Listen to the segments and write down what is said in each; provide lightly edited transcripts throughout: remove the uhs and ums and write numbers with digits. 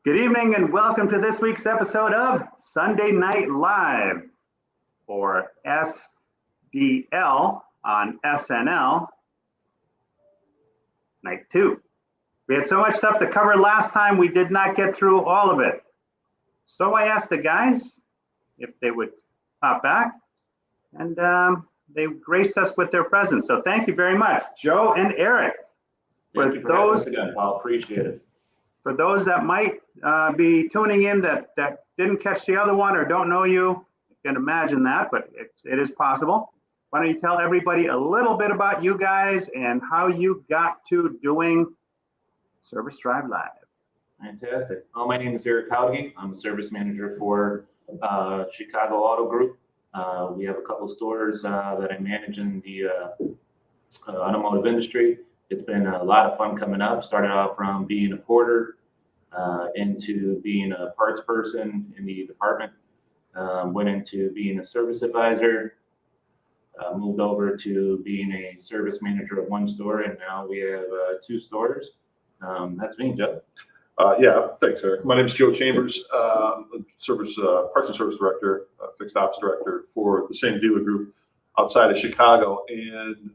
Good evening and welcome to this week's episode of Sunday Night Live, or SDL on SNL Night 2. We had so much stuff to cover last time, we did not get through all of it. So I asked the guys if they would pop back, and they graced us with their presence. So thank you very much, Joe and Eric. Thank you for having us again, Paul. Appreciate it. For those that might be tuning in that didn't catch the other one or don't know you, you can imagine that, but it is possible. Why don't you tell everybody a little bit about you guys and how you got to doing Service Drive Live? Fantastic. My name is Erick Jauregui. I'm a service manager for Chicago Auto Group. We have a couple stores that I manage in the automotive industry. It's been a lot of fun coming up. Started out from being a porter into being a parts person in the department. Went into being a service advisor. Moved over to being a service manager at one store, and now we have two stores. That's me, Joe. Yeah, thanks, Eric. My name is Joe Chambers, service parts and service director, fixed ops director for the same dealer group outside of Chicago, and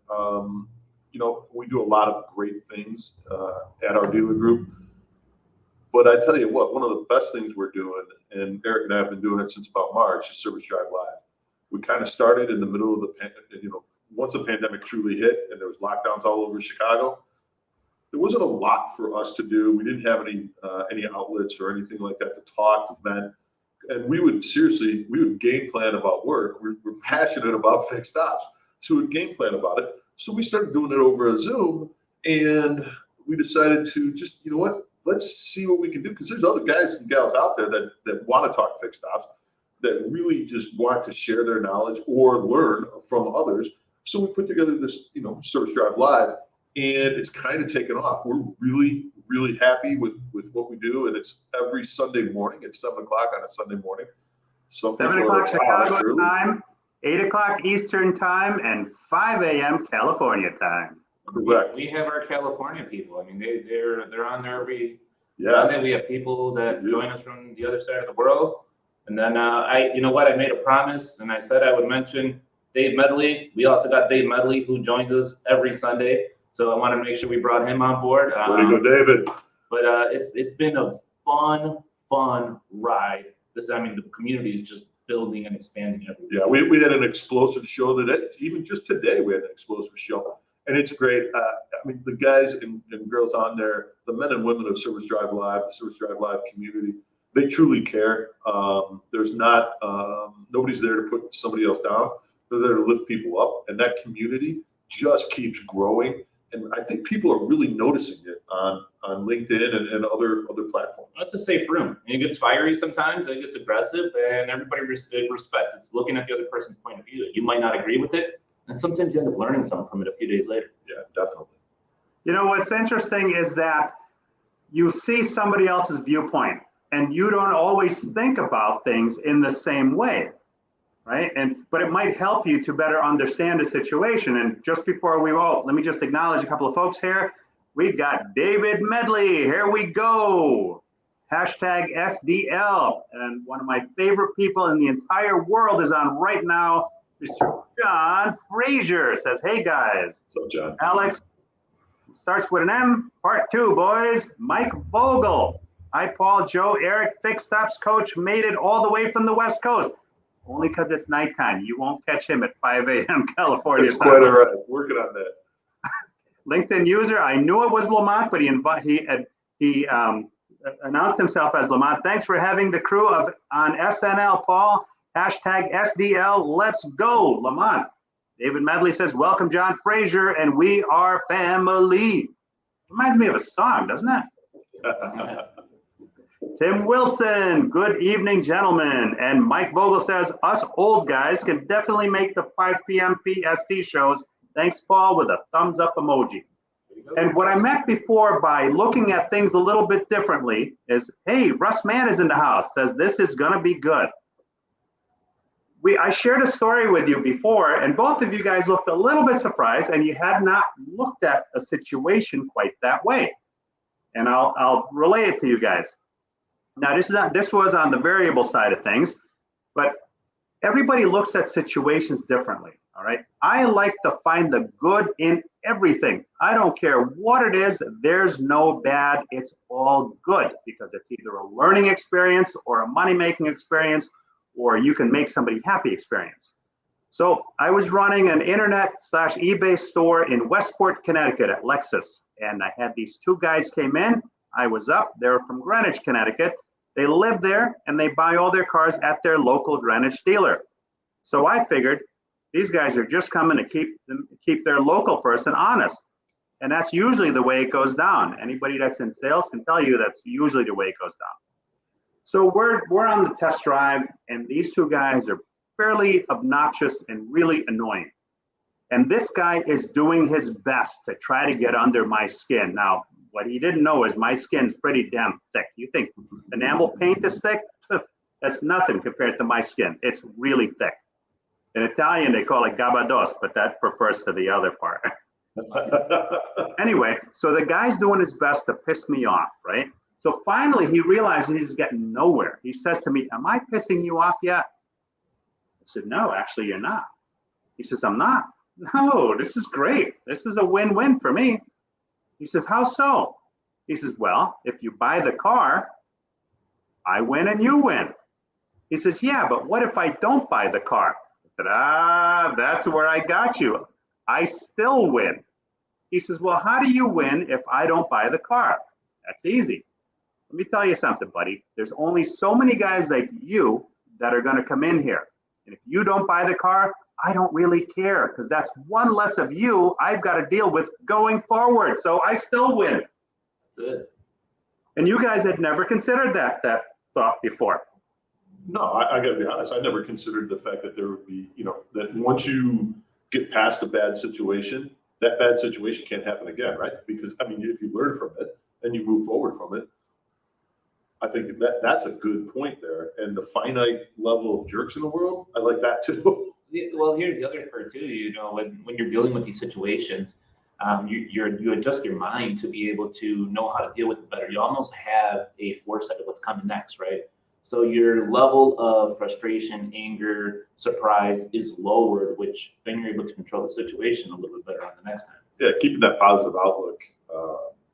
we do a lot of great things at our dealer group. But I tell you what, one of the best things we're doing, and Eric and I have been doing it since about March, is Service Drive Live. We kind of started in the middle of the pandemic. Once the pandemic truly hit and there was lockdowns all over Chicago, there wasn't a lot for us to do. We didn't have any outlets or anything like that to talk, to vent. And we would game plan about work. We're passionate about fixed ops, so we would game plan about it. So we started doing it over a Zoom, and we decided to just, you know what, let's see what we can do, because there's other guys and gals out there that want to talk fixed ops, that really just want to share their knowledge or learn from others. So we put together this, Service Drive Live, and it's kind of taken off. We're really, really happy with what we do, and it's every Sunday morning. It's 7 o'clock on a Sunday morning. 7 o'clock Chicago time, 8 o'clock Eastern time, and 5 a.m. California time. Correct. We have our California people. I mean, they're on there every Sunday. We have people that join us from the other side of the world. And then I made a promise, and I said I would mention Dave Medley. We also got Dave Medley, who joins us every Sunday. So I want to make sure we brought him on board. Way to go, David. But it's been a fun ride. The community is just building and expanding every day. Yeah, we had an explosive show today. Even just today, we had an explosive show. And it's great. The guys and girls on there, the men and women of Service Drive Live, the Service Drive Live community, they truly care. There's not, nobody's there to put somebody else down. They're there to lift people up. And that community just keeps growing. And I think people are really noticing it on LinkedIn and other platforms. It's a safe room. It gets fiery sometimes, it gets aggressive, and everybody respects. It's looking at the other person's point of view. You might not agree with it, and sometimes you end up learning something from it a few days later. Yeah, definitely. What's interesting is that you see somebody else's viewpoint, and you don't always think about things in the same way, right? But it might help you to better understand a situation. And just before let me just acknowledge a couple of folks here. We've got David Medley. Here we go. Hashtag SDL. And one of my favorite people in the entire world is on right now. Mr. John Frazier says, hey guys. What's up, John? Alex starts with an M. Part 2, boys. Mike Vogel. Hi, Paul, Joe, Eric, fixed ops coach, made it all the way from the West Coast. Only because it's nighttime. You won't catch him at 5 a.m. California It's time. quite all right. Working on that. LinkedIn user, I knew it was Lamont, but he announced himself as Lamont. Thanks for having the crew on SNL, Paul. Hashtag SDL, let's go, Lamont. David Medley says, welcome, John Frazier, and we are family. Reminds me of a song, doesn't it? Tim Wilson, good evening, gentlemen. And Mike Vogel says, us old guys can definitely make the 5 p.m. PST shows. Thanks, Paul, with a thumbs up emoji. And what I meant before by looking at things a little bit differently is, hey, Russ Mann is in the house, says this is going to be good. I shared a story with you before, and both of you guys looked a little bit surprised, and you had not looked at a situation quite that way. And I'll relay it to you guys. Now, this was on the variable side of things, but everybody looks at situations differently. All right. I like to find the good in everything. I don't care what it is. There's no bad. It's all good because it's either a learning experience or a money-making experience, or you can make somebody happy experience. So I was running an internet/eBay store in Westport, Connecticut at Lexus. And I had these two guys came in. I was up. They were from Greenwich, Connecticut. They live there and they buy all their cars at their local Greenwich dealer. So I figured these guys are just coming to keep their local person honest. And that's usually the way it goes down. Anybody that's in sales can tell you that's usually the way it goes down. So we're on the test drive, and these two guys are fairly obnoxious and really annoying. And this guy is doing his best to try to get under my skin. Now, what he didn't know is my skin's pretty damn thick. You think enamel paint is thick? That's nothing compared to my skin. It's really thick. In Italian, they call it gabados, but that refers to the other part. Anyway, so the guy's doing his best to piss me off, right? So finally, he realizes he's getting nowhere. He says to me, "Am I pissing you off yet?" I said, "No, actually, you're not." He says, "I'm not." "No, this is great. This is a win-win for me." He says, "How so?" He says, "Well, if you buy the car, I win and you win." He says, "Yeah, but what if I don't buy the car?" I said, that's where I got you. I still win. He says, "Well, how do you win if I don't buy the car?" That's easy. Let me tell you something, buddy. There's only so many guys like you that are going to come in here. And if you don't buy the car, I don't really care, because that's one less of you I've got to deal with going forward. So I still win. Good. And you guys had never considered that thought before. No, I got to be honest. I never considered the fact that there would be, that once you get past a bad situation, that bad situation can't happen again, right? Because, I mean, if you learn from it and you move forward from it, I think that's a good point there. And the finite level of jerks in the world, I like that too. Well, here's the other part too. When you're dealing with these situations, you adjust your mind to be able to know how to deal with it better. You almost have a foresight of what's coming next, right? So your level of frustration, anger, surprise is lowered, which then you're able to control the situation a little bit better on the next time. Yeah, keeping that positive outlook,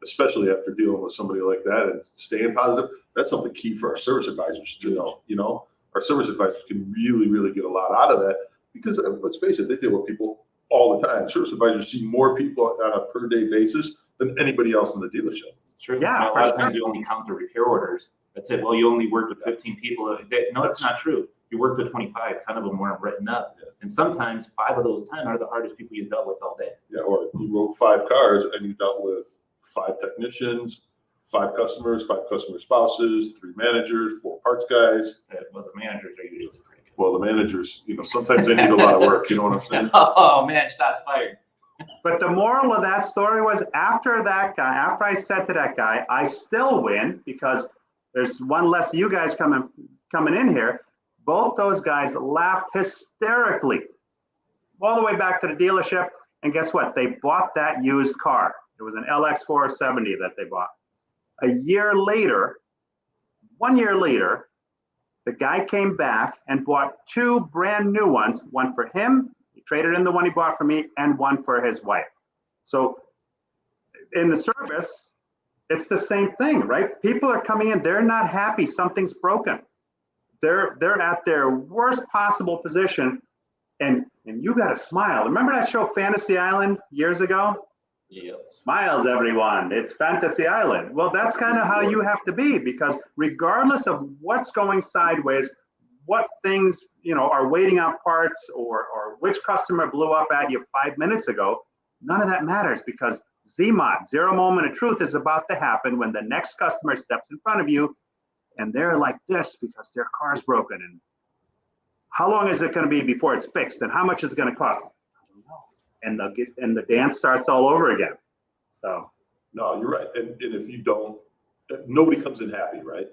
especially after dealing with somebody like that and staying positive, that's something key for our service advisors to know. Our service advisors can really, really get a lot out of that because, let's face it, they deal with people all the time. Service advisors see more people on a per day basis than anybody else in the dealership. Sure. Yeah, a lot of times you only count the repair orders. That's it. Well, you only worked with 15 people. No, it's not true. You worked with 25. 10 of them weren't written up. Yeah. And sometimes 5 of those 10 are the hardest people you dealt with all day. Yeah, or you wrote 5 cars and you dealt with 5 technicians, 5 customers, 5 customer spouses, 3 managers, 4 parts guys. Well, the managers are usually pretty good. Well, the managers, sometimes they need a lot of work. You know what I'm saying? Oh, man, shots fired. But the moral of that story was after I said to that guy, I still win because there's one less you guys coming in here. Both those guys laughed hysterically all the way back to the dealership. And guess what? They bought that used car. It was an LX470 that they bought. 1 year later, the guy came back and bought 2 brand new ones, one for him, he traded in the one he bought for me, and one for his wife. So in the service, it's the same thing, right? People are coming in, they're not happy, something's broken. They're at their worst possible position, and you got to smile. Remember that show Fantasy Island years ago? Yeah. Smiles, everyone. It's Fantasy Island. Well, that's kind of how you have to be, because regardless of what's going sideways, what things are waiting on parts, or which customer blew up at you 5 minutes ago, none of that matters, because ZMOT, zero moment of truth, is about to happen when the next customer steps in front of you and they're like this because their car's broken. And how long is it going to be before it's fixed? And how much is it going to cost? I don't know. And the dance starts all over again. So. No, you're right. And if you don't, nobody comes in happy, right?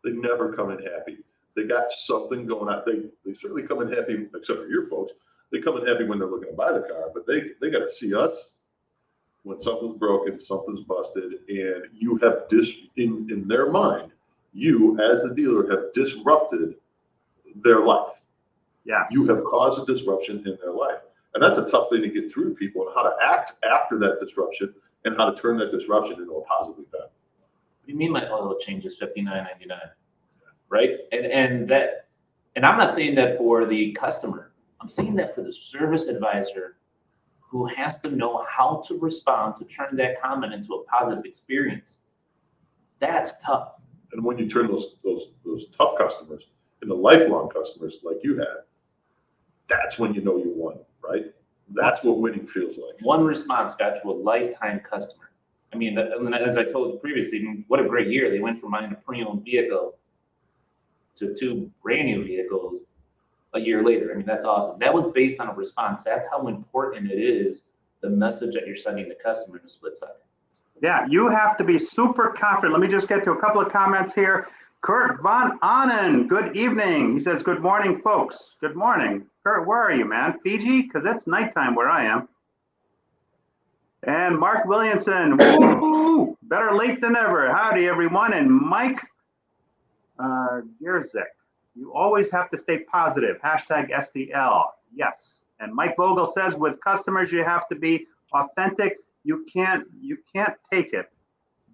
They never come in happy. They got something going on. They certainly come in happy, except for your folks. They come in happy when they're looking to buy the car, but they got to see us when something's broken, something's busted, and you have in their mind, you as the dealer have disrupted their life. Yes. You have caused a disruption in their life. And that's a tough thing to get through to people, and how to act after that disruption and how to turn that disruption into a positive event. What do you mean my oil change is $59.99? Right? And I'm not saying that for the customer. I'm saying that for the service advisor who has to know how to respond to turn that comment into a positive experience. That's tough. And when you turn those tough customers into lifelong customers like you had, that's when you know you won, right? That's what winning feels like. One response got to a lifetime customer. I mean, as I told you previously, what a great year. They went from buying a pre-owned vehicle to 2 brand new vehicles a year later. I mean, that's awesome. That was based on a response. That's how important it is, the message that you're sending the customer in a split second. Yeah, you have to be super confident. Let me just get to a couple of comments here. Kurt Von Annen, good evening. He says, good morning, folks. Good morning. Kurt, where are you, man? Fiji? Because it's nighttime where I am. And Mark Williamson, woo, better late than ever. Howdy, everyone. And Mike Gierzik, you always have to stay positive. Hashtag SDL. Yes. And Mike Vogel says, with customers, you have to be authentic. You can't take it.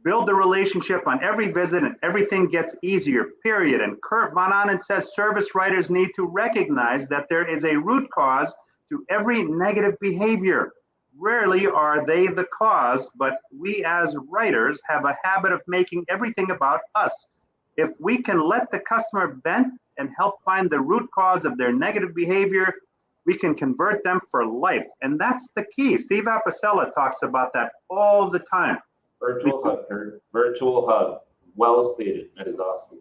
Build the relationship on every visit and everything gets easier, period. And Kurt Von Annen says service writers need to recognize that there is a root cause to every negative behavior. Rarely are they the cause, but we as writers have a habit of making everything about us. If we can let the customer vent and help find the root cause of their negative behavior, we can convert them for life. And that's the key. Steve Apicella talks about that all the time. Virtual hug, Kurt. Virtual hug. Well stated. That is awesome.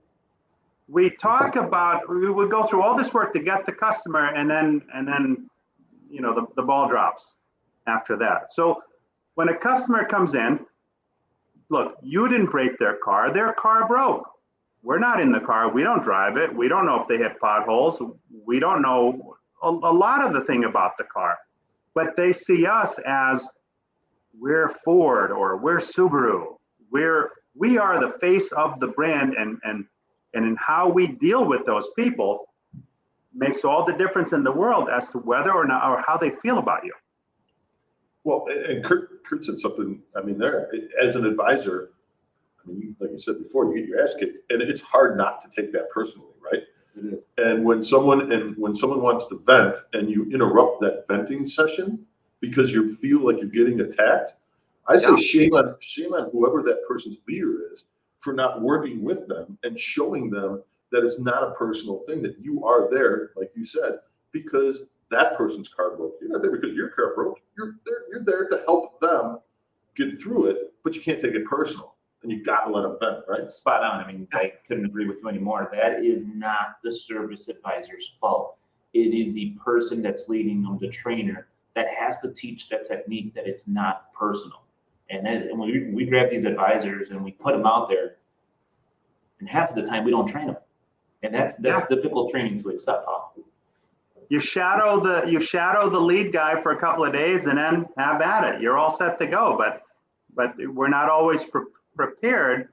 We talk about, we would go through all this work to get the customer, and then you know, the ball drops after that. So when a customer comes in, look, you didn't break their car broke. We're not in the car. We don't drive it. We don't know if they hit potholes. We don't know a lot of the thing about the car, but they see us as we're Ford or we're Subaru. We are the face of the brand, and in how we deal with those people makes all the difference in the world as to whether or not, or how they feel about you. Well, and Kurt said something, I mean, there, as an advisor, I mean, like I said before, you get your ass kicked, and it's hard not to take that personally, right? It is. And when someone wants to vent and you interrupt that venting session because you feel like you're getting attacked, I say shame on whoever that person's leader is for not working with them and showing them that it's not a personal thing, that you are there, like you said, because that person's car broke. You're not there because your car broke. You're there to help them get through it, but you can't take it personal. And you got to let them vent, right? Spot on. I mean, I couldn't agree with you anymore. That is not the service advisor's fault. It is the person that's leading them, the trainer, that has to teach that technique, that it's not personal. And when we grab these advisors and we put them out there, and half of the time we don't train them. And that's difficult training to accept, Paul. You shadow the lead guy for a couple of days and then have at it. You're all set to go, but we're not always prepared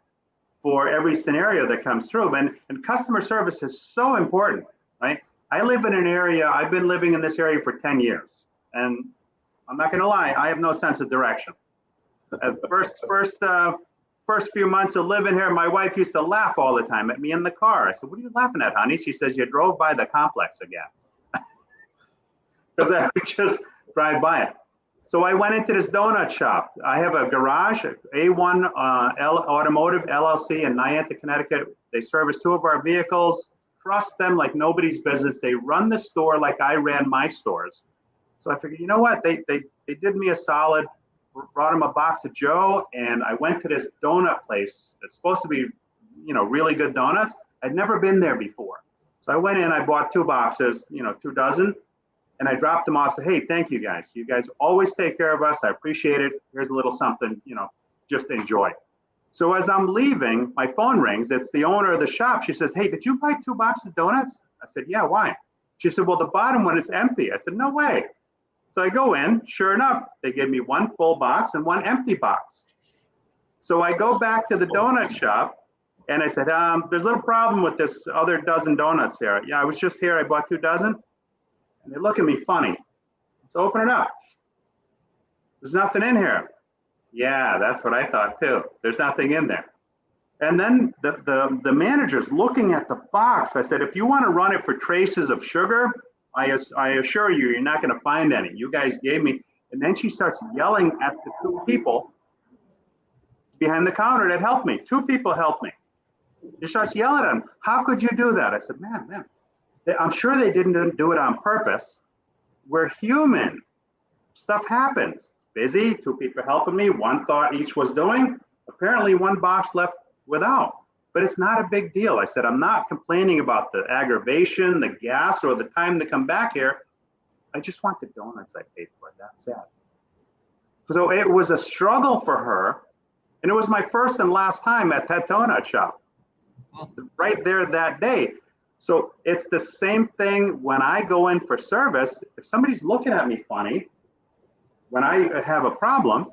for every scenario that comes through. And customer service is so important, right? I live in an area, I've been living in this area for 10 years. And I'm not gonna lie, I have no sense of direction. First few months of living here, my wife used to laugh all the time at me in the car. I said, what are you laughing at, honey? She says, you drove by the complex again. Because I would just drive by it. So I went into this donut shop. I have a garage, A1 Automotive LLC in Niantic, Connecticut. They service 2 of our vehicles. Trust them like nobody's business. They run the store like I ran my stores. So I figured, you know what? They did me a solid, brought them a box of Joe, and I went to this donut place. It's supposed to be, you know, really good donuts. I'd never been there before. So I went in, I bought 2 boxes, 2 dozen. And I dropped them off, said, hey, thank you guys. You guys always take care of us. I appreciate it. Here's a little something, just enjoy. So as I'm leaving, my phone rings. It's the owner of the shop. She says, hey, did you buy 2 boxes of donuts? I said, yeah, why? She said, well, the bottom one is empty. I said, no way. So I go in, sure enough, they gave me 1 full box and 1 empty box. So I go back to the donut shop And I said, there's a little problem with this other dozen donuts here. Yeah, I was just here. I bought 2 dozen. And they look at me funny. So open it up. There's nothing in here. Yeah, that's what I thought too. There's nothing in there. And then the manager's looking at the box. I said, if you want to run it for traces of sugar, I assure you, you're not going to find any. You guys gave me. And then she starts yelling at the 2 people behind the counter that helped me. 2 people helped me. She starts yelling at them. How could you do that? I said, man, I'm sure they didn't do it on purpose. We're human. Stuff happens. Busy, 2 people helping me. 1 thought each was doing. Apparently 1 box left without. But it's not a big deal. I said, I'm not complaining about the aggravation, the gas, or the time to come back here. I just want the donuts I paid for. That's it. So it was a struggle for her. And it was my first and last time at that donut shop. Right there that day. So it's the same thing when I go in for service. If somebody's looking at me funny, when I have a problem,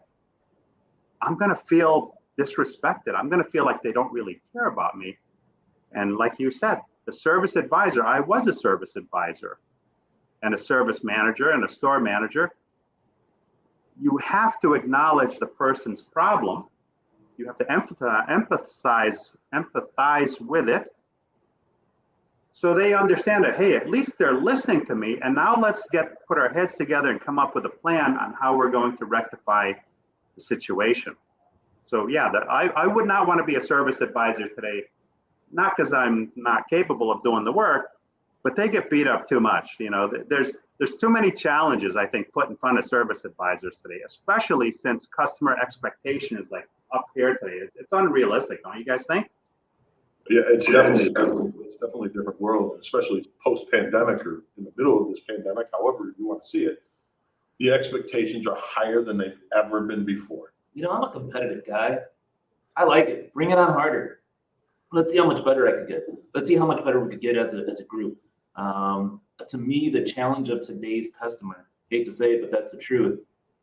I'm going to feel disrespected. I'm going to feel like they don't really care about me. And like you said, the service advisor, I was a service advisor and a service manager and a store manager. You have to acknowledge the person's problem. You have to empathize with it, so they understand that, hey, at least they're listening to me, and now let's put our heads together and come up with a plan on how we're going to rectify the situation. So yeah, I would not want to be a service advisor today, not because I'm not capable of doing the work, but they get beat up too much. You know, there's too many challenges, I think, put in front of service advisors today, especially since customer expectation is like up here today. It's unrealistic, don't you guys think? Yeah, it's definitely a different world, especially post-pandemic or in the middle of this pandemic, however you want to see it. The expectations are higher than they've ever been before. You know, I'm a competitive guy. I like it. Bring it on harder. Let's see how much better I could get. Let's see how much better we could get as a group. To me, the challenge of today's customer, hate to say it, but that's the truth.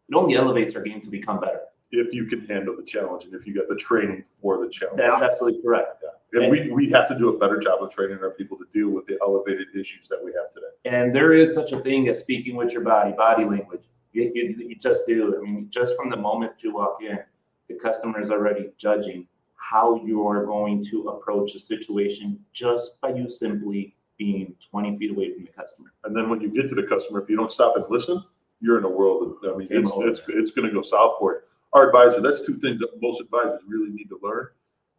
It only elevates our game to become better. If you can handle the challenge and if you get the training for the challenge. That's absolutely correct. Yeah. And we have to do a better job of training our people to deal with the elevated issues that we have today. And there is such a thing as speaking with your body language. You just do. I mean, just from the moment you walk in, the customer is already judging how you are going to approach a situation just by you simply being 20 feet away from the customer. And then when you get to the customer, if you don't stop and listen, you're in a world of, I mean, it's going to go south for it. Our advisor, that's 2 things that most advisors really need to learn.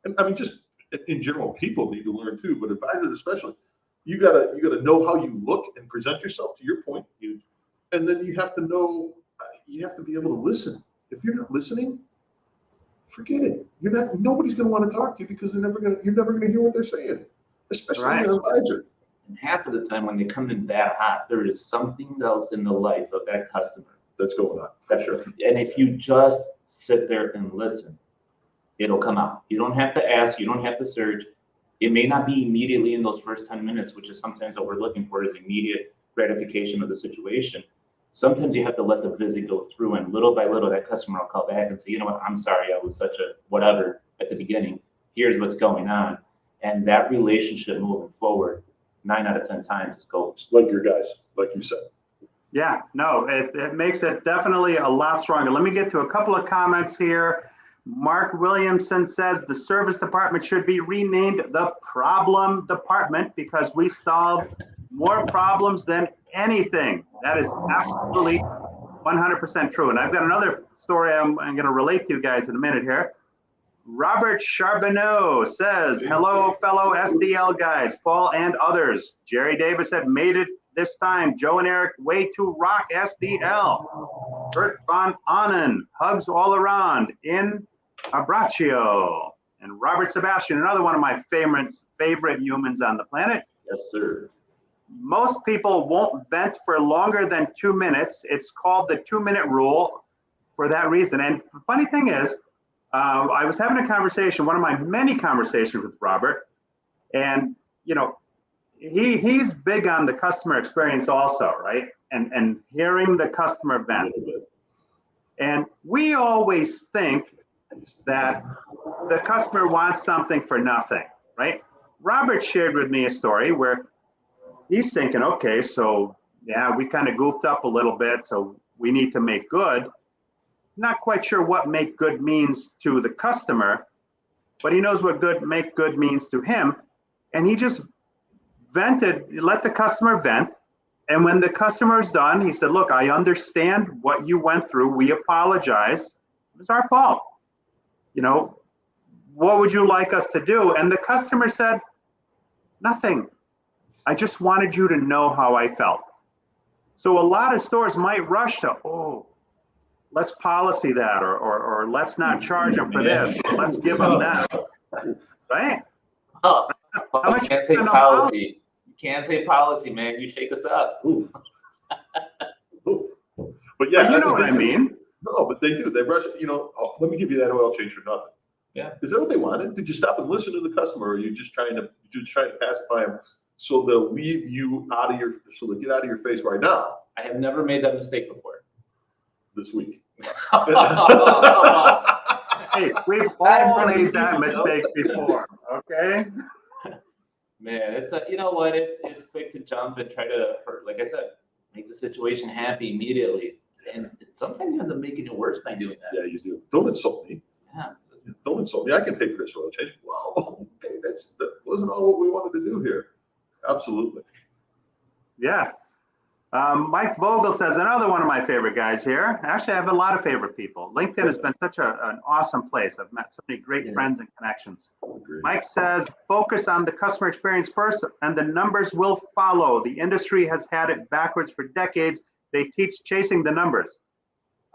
And I mean, just in general, people need to learn too, but advisors especially. You gotta know how you look and present yourself, to your point, and then you have to know, you have to be able to listen. If you're not listening, forget it. Nobody's gonna want to talk to you because you're never gonna hear what they're saying, especially an advisor. And half of the time when they come in that hot, there is something else in the life of that customer that's going on. That's true. And if you just sit there and listen, it'll come out. You don't have to ask, you don't have to search. It may not be immediately in those first 10 minutes, which is sometimes what we're looking for, is immediate gratification of the situation. Sometimes you have to let the visit go through, and little by little, that customer will call back and say, you know what, I'm sorry, I was such a whatever at the beginning. Here's what's going on. And that relationship moving forward, 9 out of 10 times is gold. Like your guys, like you said. Yeah, no, it makes it definitely a lot stronger. Let me get to a couple of comments here. Mark Williamson says the service department should be renamed the problem department because we solve more problems than anything. That is absolutely 100% true. And I've got another story I'm going to relate to you guys in a minute here. Robert Charbonneau says, hello, fellow SDL guys, Paul and others. Jerry Davis had made it this time. Joe and Eric, way to rock SDL. Bert Von Annen, hugs all around in Abbraccio. And Robert Sebastian, another one of my favorite humans on the planet. Yes, sir. Most people won't vent for longer than 2 minutes. It's called the 2-minute rule for that reason. And the funny thing is, I was having a conversation, one of my many conversations with Robert, and you know, he's big on the customer experience also, right? And hearing the customer vent. And we always think that the customer wants something for nothing, right? Robert shared with me a story where he's thinking, okay, so yeah, we kind of goofed up a little bit, so we need to make good. Not quite sure what make good means to the customer, but he knows what make good means to him. And he just vented, let the customer vent. And when the customer's done, he said, look, I understand what you went through. We apologize. It was our fault. You know, what would you like us to do? And the customer said, nothing. I just wanted you to know how I felt. So a lot of stores might rush to, oh, let's policy that, or let's not charge them for this, or let's give them that, right? Oh, How much you can't say you spend on policy. You can't say policy, man. You shake us up. Ooh. Ooh. But yeah, But you know what I mean? No, but they do. They rush. You know, oh, let me give you that oil change for nothing. Yeah. Is that what they wanted? Did you stop and listen to the customer, or are you just trying to pacify them so they'll leave you out of so they'll get out of your face right now? I have never made that mistake before. This week. Hey, we've all made that mistake before, okay? Man, it's you know what? It's quick to jump and try to hurt. Like I said, make the situation happy immediately, and sometimes you end up making it worse by doing that. Yeah, you do. Don't insult me. Yeah. Don't insult me. I can pay for this oil change. Well, okay, that wasn't all what we wanted to do here. Absolutely. Yeah. Mike Vogel says, another one of my favorite guys here. Actually, I have a lot of favorite people. LinkedIn has been such an awesome place. I've met so many great friends and connections. Agreed. Mike says, focus on the customer experience first, and the numbers will follow. The industry has had it backwards for decades. They teach chasing the numbers.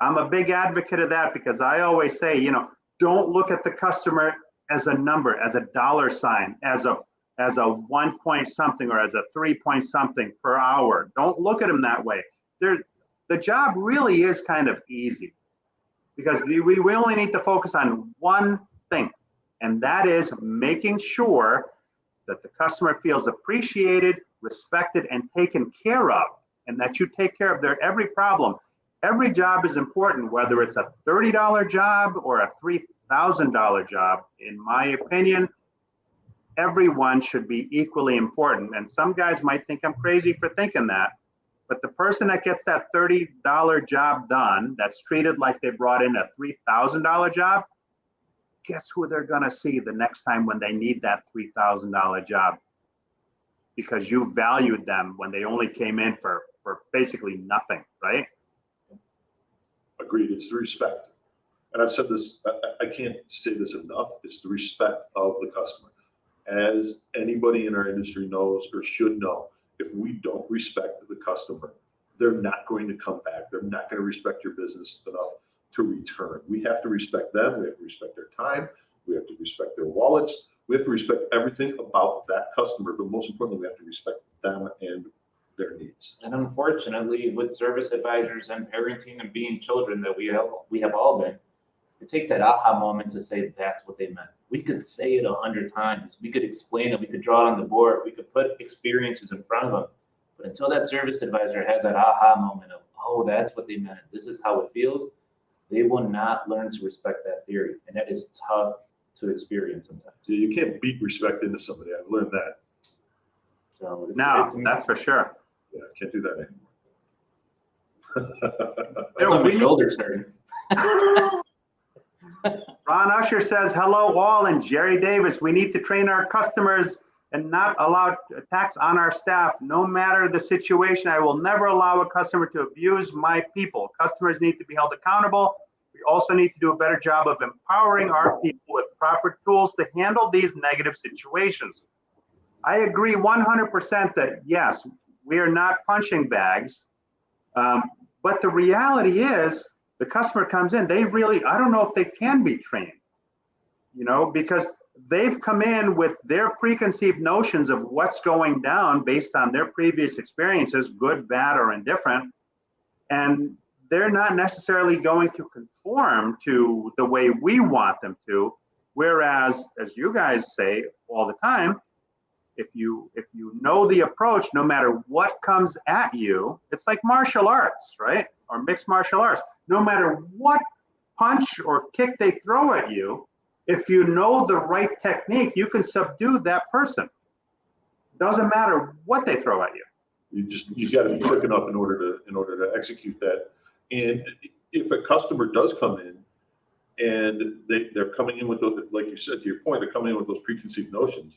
I'm a big advocate of that because I always say, you know, don't look at the customer as a number, as a dollar sign, as a 1 point something or as a 3 point something per hour. Don't look at them that way. The job really is kind of easy because we only need to focus on one thing, and that is making sure that the customer feels appreciated, respected, and taken care of, and that you take care of their every problem. Every job is important, whether it's a $30 job or a $3,000 job. In my opinion, everyone should be equally important. And some guys might think I'm crazy for thinking that, but the person that gets that $30 job done, that's treated like they brought in a $3,000 job, guess who they're gonna see the next time when they need that $3,000 job? Because you valued them when they only came in for basically nothing, right? Agreed. It's the respect. And I've said this, I can't say this enough. It's the respect of the customer. As anybody in our industry knows or should know, if we don't respect the customer, they're not going to come back. They're not going to respect your business enough to return. We have to respect them. We have to respect their time. We have to respect their wallets. We have to respect everything about that customer. But most importantly, we have to respect them and their needs. And unfortunately, with service advisors and parenting and being children that we have all been, it takes that aha moment to say that's what they meant. We could say it 100 times. We could explain it. We could draw it on the board. We could put experiences in front of them. But until that service advisor has that aha moment of, oh, that's what they meant, this is how it feels, they will not learn to respect that theory. And that is tough to experience sometimes. So you can't beat respect into somebody. I've learned that. So That's for sure. Yeah, I can't do that anymore. That's why my shoulders hurt. Ron Usher says, hello all, and Jerry Davis, we need to train our customers and not allow attacks on our staff. No matter the situation, I will never allow a customer to abuse my people. Customers need to be held accountable. We also need to do a better job of empowering our people with proper tools to handle these negative situations. I agree 100% that yes, we are not punching bags, but the reality is the customer comes in, they really, I don't know if they can be trained, you know, because they've come in with their preconceived notions of what's going down based on their previous experiences, good, bad, or indifferent, and they're not necessarily going to conform to the way we want them to, whereas, as you guys say all the time, if you know the approach, no matter what comes at you, it's like martial arts, right? Or mixed martial arts. No matter what punch or kick they throw at you, if you know the right technique, you can subdue that person. Doesn't matter what they throw at you. You got to be quick enough in order to execute that. And if a customer does come in and they're coming in with those, like you said, to your point, they're coming in with those preconceived notions.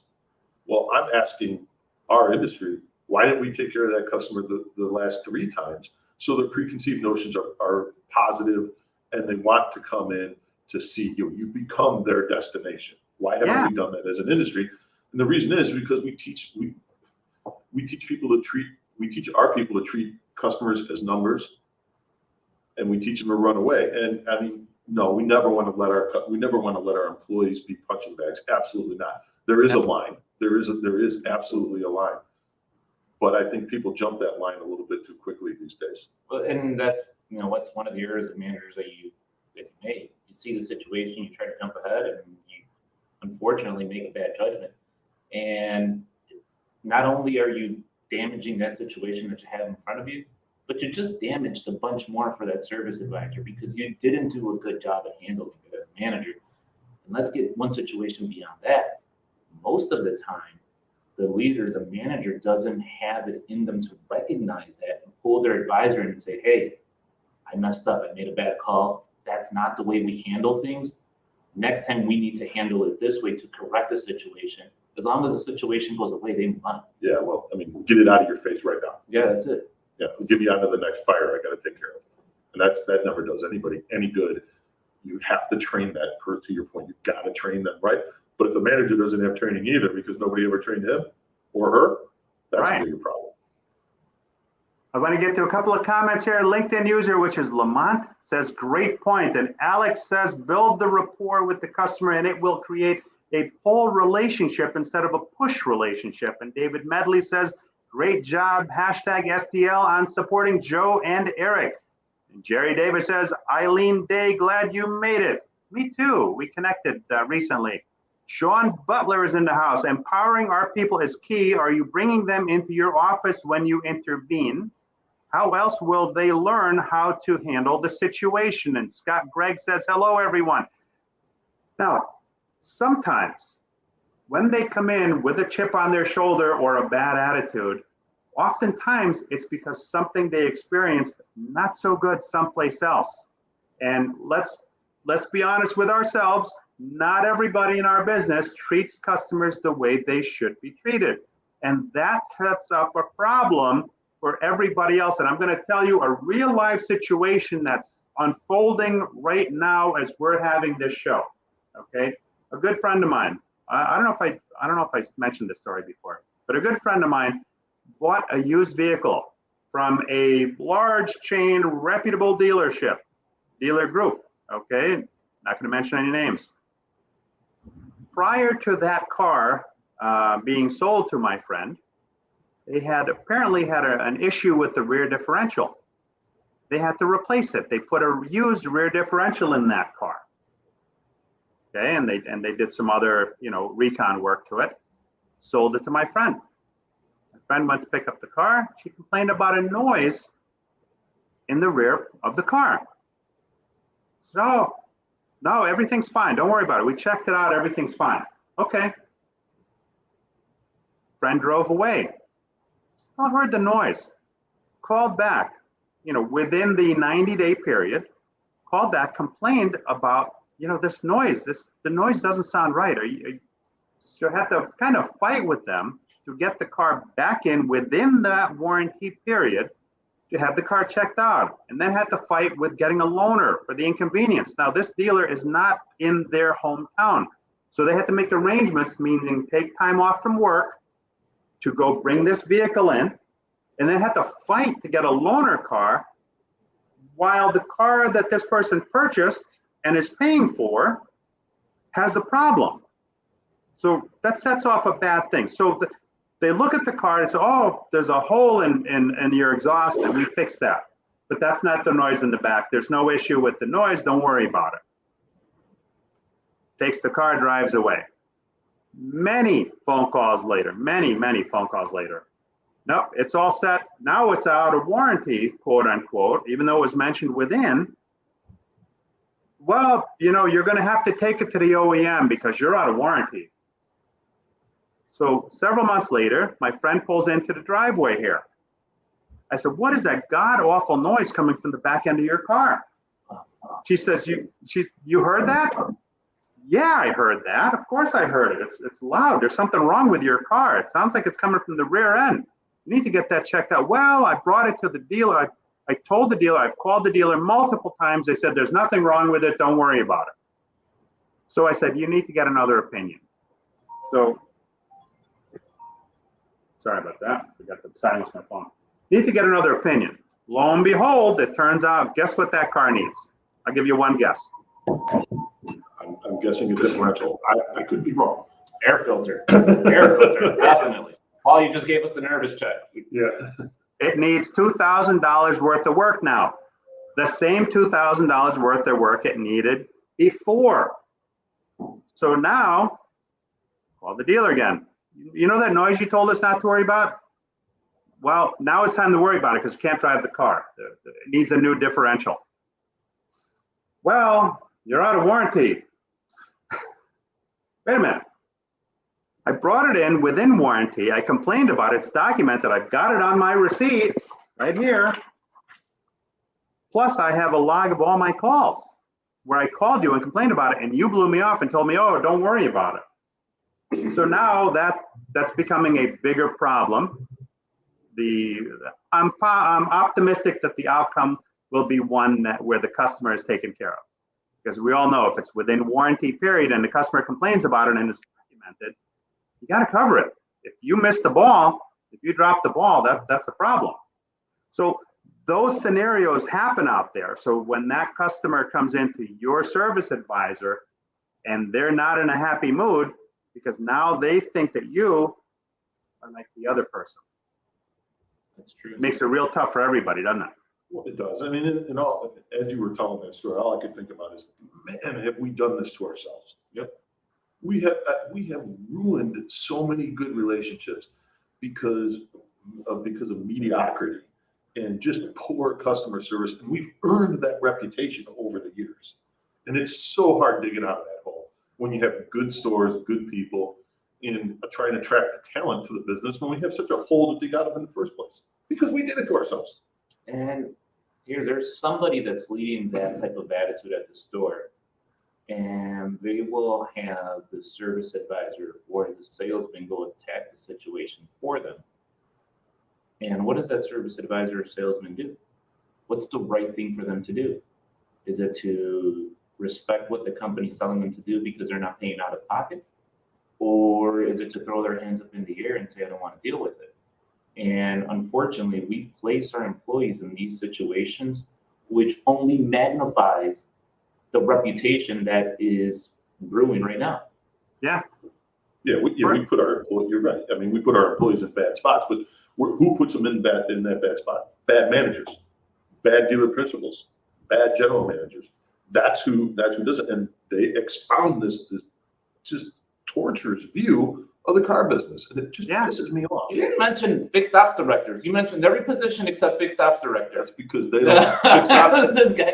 Well, I'm asking our industry, why didn't we take care of that customer the last 3 times? So their preconceived notions are positive, and they want to come in to see you. You've become their destination. Why haven't we done that as an industry? And the reason is because we teach our people to treat customers as numbers, and we teach them to run away. And I mean, no, we never want to let our employees be punching bags. Absolutely not. There is a line. There is absolutely a line. But I think people jump that line a little bit too quickly these days. Well, and that's, what's one of the errors of managers that you make. You see the situation, you try to jump ahead, and you unfortunately make a bad judgment. And not only are you damaging that situation that you have in front of you, but you just damaged a bunch more for that service advisor because you didn't do a good job at handling it as a manager. And let's get one situation beyond that. Most of the time, the leader, the manager doesn't have it in them to recognize that and pull their advisor in and say, hey, I messed up. I made a bad call. That's not the way we handle things. Next time we need to handle it this way to correct the situation. As long as the situation goes away, they move on. Yeah, well, I mean, get it out of your face right now. Yeah, that's it. Yeah, we'll give you onto the next fire I got to take care of. And that never does anybody any good. You have to train that to your point. You've got to train them, right? But if the manager doesn't have training either because nobody ever trained him or her, that's a bigger problem. I want to get to a couple of comments here. LinkedIn user, which is Lamont, says, great point. And Alex says, build the rapport with the customer and it will create a pull relationship instead of a push relationship. And David Medley says, great job, hashtag SDL on supporting Joe and Eric. And Jerry Davis says, Eileen Day, glad you made it. Me too. We connected recently. Sean Butler is in the house. Empowering our people is key. Are you bringing them into your office when you intervene? How else will they learn how to handle the situation? And Scott Gregg says, hello, everyone. Now, sometimes when they come in with a chip on their shoulder or a bad attitude, oftentimes it's because something they experienced not so good someplace else. And let's be honest with ourselves. Not everybody in our business treats customers the way they should be treated. And that sets up a problem for everybody else. And I'm going to tell you a real life situation that's unfolding right now as we're having this show. Okay. A good friend of mine, I don't know if I mentioned this story before, but a good friend of mine bought a used vehicle from a large chain, reputable dealer group. Okay. Not going to mention any names. Prior to that car being sold to my friend, they had apparently had an issue with the rear differential. They had to replace it. They put a used rear differential in that car. Okay, and they did some other, recon work to it. Sold it to my friend. My friend went to pick up the car. She complained about a noise in the rear of the car. So, no, everything's fine. Don't worry about it. We checked it out. Everything's fine. Okay. Friend drove away. Still heard the noise. Called back, within the 90-day period. Called back, complained about, this noise. The noise doesn't sound right. You have to kind of fight with them to get the car back in within that warranty period to have the car checked out, and then had to fight with getting a loaner for the inconvenience. Now, this dealer is not in their hometown, so they had to make arrangements, meaning take time off from work to go bring this vehicle in, and then had to fight to get a loaner car while the car that this person purchased and is paying for has a problem. So that sets off a bad thing. So they look at the car and say, oh, there's a hole in your exhaust and we fixed that. But that's not the noise in the back. There's no issue with the noise. Don't worry about it. Takes the car, drives away. Many phone calls later, many phone calls later. Nope, it's all set. Now it's out of warranty, quote unquote, even though it was mentioned within. well, you're going to have to take it to the OEM because you're out of warranty. So several months later, my friend pulls into the driveway here. I said, what is that god awful noise coming from the back end of your car? She says, you heard that? Yeah, I heard that. Of course I heard it. It's loud. There's something wrong with your car. It sounds like it's coming from the rear end. You need to get that checked out. Well, I brought it to the dealer. I told the dealer, I've called the dealer multiple times. They said, there's nothing wrong with it. Don't worry about it. So I said, you need to get another opinion. So, sorry about that. I forgot to silence my phone. Need to get another opinion. Lo and behold, it turns out, guess what that car needs? I'll give you one guess. I'm guessing a differential. I could be wrong. Air filter. Air filter, definitely. Paul, you just gave us the nervous check. Yeah. It needs $2,000 worth of work now. The same $2,000 worth of work it needed before. So now, call the dealer again. You know that noise you told us not to worry about? Well, now it's time to worry about it because you can't drive the car. It needs a new differential. Well, you're out of warranty. Wait a minute. I brought it in within warranty. I complained about it. It's documented. I've got it on my receipt right here. Plus, I have a log of all my calls where I called you and complained about it, and you blew me off and told me, oh, don't worry about it. So now that's becoming a bigger problem. I'm optimistic that the outcome will be one where the customer is taken care of. Because we all know if it's within warranty period and the customer complains about it and it's documented, you got to cover it. If you miss the ball, if you drop the ball, that's a problem. So those scenarios happen out there. So when that customer comes into your service advisor and they're not in a happy mood because now they think that you are like the other person. That's true. It makes it real tough for everybody, doesn't it? Well, it does. I mean, in all, as you were telling that story, all I could think about is, man, have we done this to ourselves? Yep. We have ruined so many good relationships because of mediocrity and just poor customer service, and we've earned that reputation over the years. And it's so hard to get out of that hole when you have good stores, good people, and trying to attract the talent to the business when we have such a hole to dig out of in the first place because we did it to ourselves. And there's somebody that's leading that type of attitude at the store, and they will have the service advisor or the salesman go attack the situation for them. And what does that service advisor or salesman do? What's the right thing for them to do? Is it to respect what the company's telling them to do because they're not paying out of pocket? Or is it to throw their hands up in the air and say, I don't want to deal with it? And unfortunately, we place our employees in these situations, which only magnifies the reputation that is brewing right now. Yeah. Yeah, we put our employees, you're right. I mean, we put our employees in bad spots, but who puts them in that bad spot? Bad managers, bad dealer principals, bad general managers. That's who does it. And they expound this just torturous view of the car business, and it just pisses me off. You didn't mention fixed ops directors. You mentioned every position except fixed ops director. That's because they don't fix ops. This guy.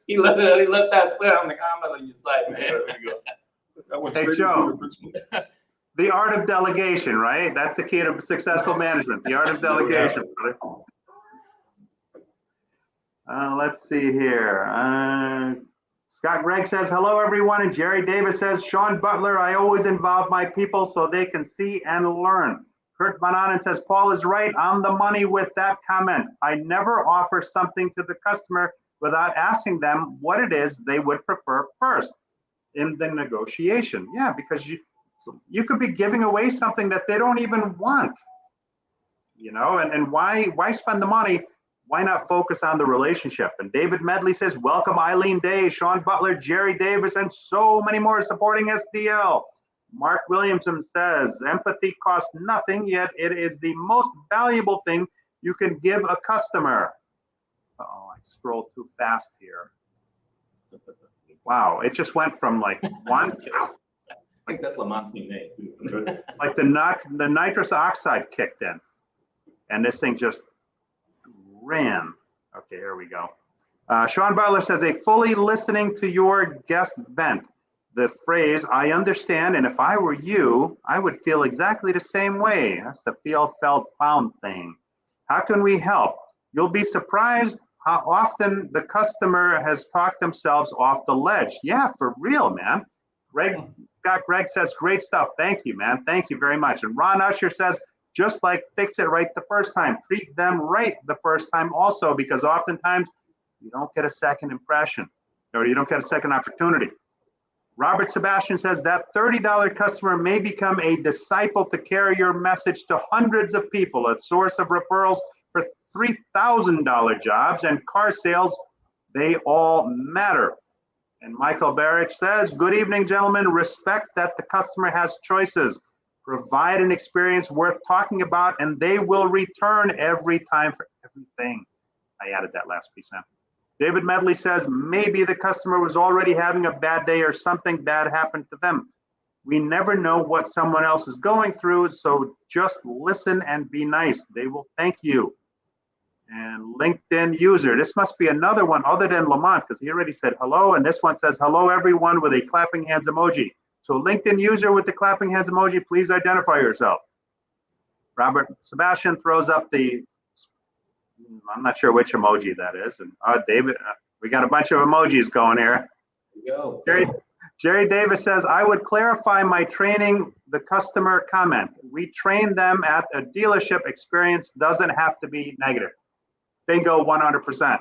He left that slip on the comment on your side, man. There you go. Hey, Joe. The art of delegation, right? That's the key to successful management. The art of delegation. Let's see here. Scott Gregg says, hello, everyone. And Jerry Davis says, Sean Butler, I always involve my people so they can see and learn. Kurt Van Anen says, Paul is right on the money with that comment. I never offer something to the customer without asking them what it is they would prefer first in the negotiation. Yeah, because you could be giving away something that they don't even want. And why spend the money? Why not focus on the relationship? And David Medley says, welcome Eileen Day, Sean Butler, Jerry Davis, and so many more supporting SDL. Mark Williamson says, empathy costs nothing, yet it is the most valuable thing you can give a customer. Oh, I scrolled too fast here. Wow, it just went from like one. I think that's Lamont's new name. Like the nitrous oxide kicked in, and this thing just ran. Okay, here we go. Sean Butler says, a fully listening to your guest vent. The phrase, I understand, and if I were you, I would feel exactly the same way. That's the feel, felt, found thing. How can we help? You'll be surprised how often the customer has talked themselves off the ledge. Yeah, for real, man. Greg says, great stuff. Thank you, man. Thank you very much. And Ron Usher says, just like fix it right the first time. Treat them right the first time also, because oftentimes you don't get a second impression or you don't get a second opportunity. Robert Sebastian says that $30 customer may become a disciple to carry your message to hundreds of people, a source of referrals for $3,000 jobs and car sales. They all matter. And Michael Barrich says, good evening, gentlemen. Respect that the customer has choices. Provide an experience worth talking about, and they will return every time for everything. I added that last piece in. David Medley says, maybe the customer was already having a bad day or something bad happened to them. We never know what someone else is going through, so just listen and be nice. They will thank you. And LinkedIn user, this must be another one other than Lamont, because he already said hello, and this one says hello everyone with a clapping hands emoji. So LinkedIn user with the clapping hands emoji, please identify yourself. Robert Sebastian throws up the, I'm not sure which emoji that is. And David, we got a bunch of emojis going here. There you go. Jerry Davis says, I would clarify my training, the customer comment. We train them at a dealership. Experience doesn't have to be negative. Bingo, 100%.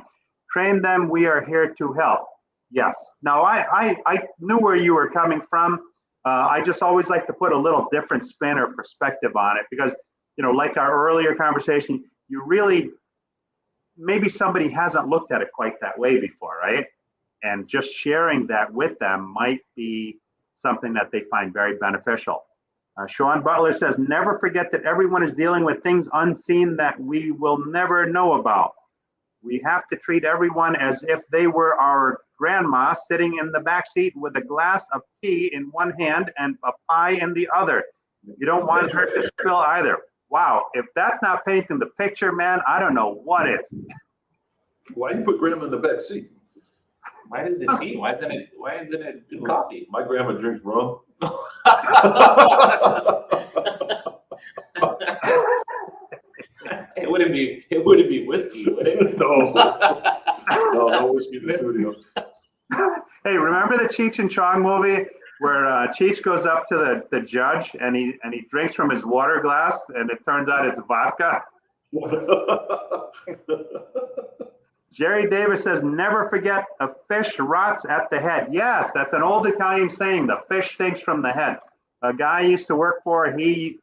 Train them, we are here to help. Yes. Now, I knew where you were coming from. I just always like to put a little different spin or perspective on it because, you know, like our earlier conversation, you really, maybe somebody hasn't looked at it quite that way before, right? And just sharing that with them might be something that they find very beneficial. Sean Butler says, never forget that everyone is dealing with things unseen that we will never know about. We have to treat everyone as if they were our grandma sitting in the back seat with a glass of tea in one hand and a pie in the other. You don't want her to spill either. Wow, if that's not painting the picture, man, I don't know what is. Why you put grandma in the back seat? Why is it tea? Why isn't it coffee? My grandma drinks rum. It wouldn't be whiskey, would it? No whiskey in the studio. Hey, remember the Cheech and Chong movie where Cheech goes up to the judge and he drinks from his water glass and it turns out it's vodka? Jerry Davis says, never forget a fish rots at the head. Yes, that's an old Italian saying, the fish stinks from the head. A guy I used to work for, he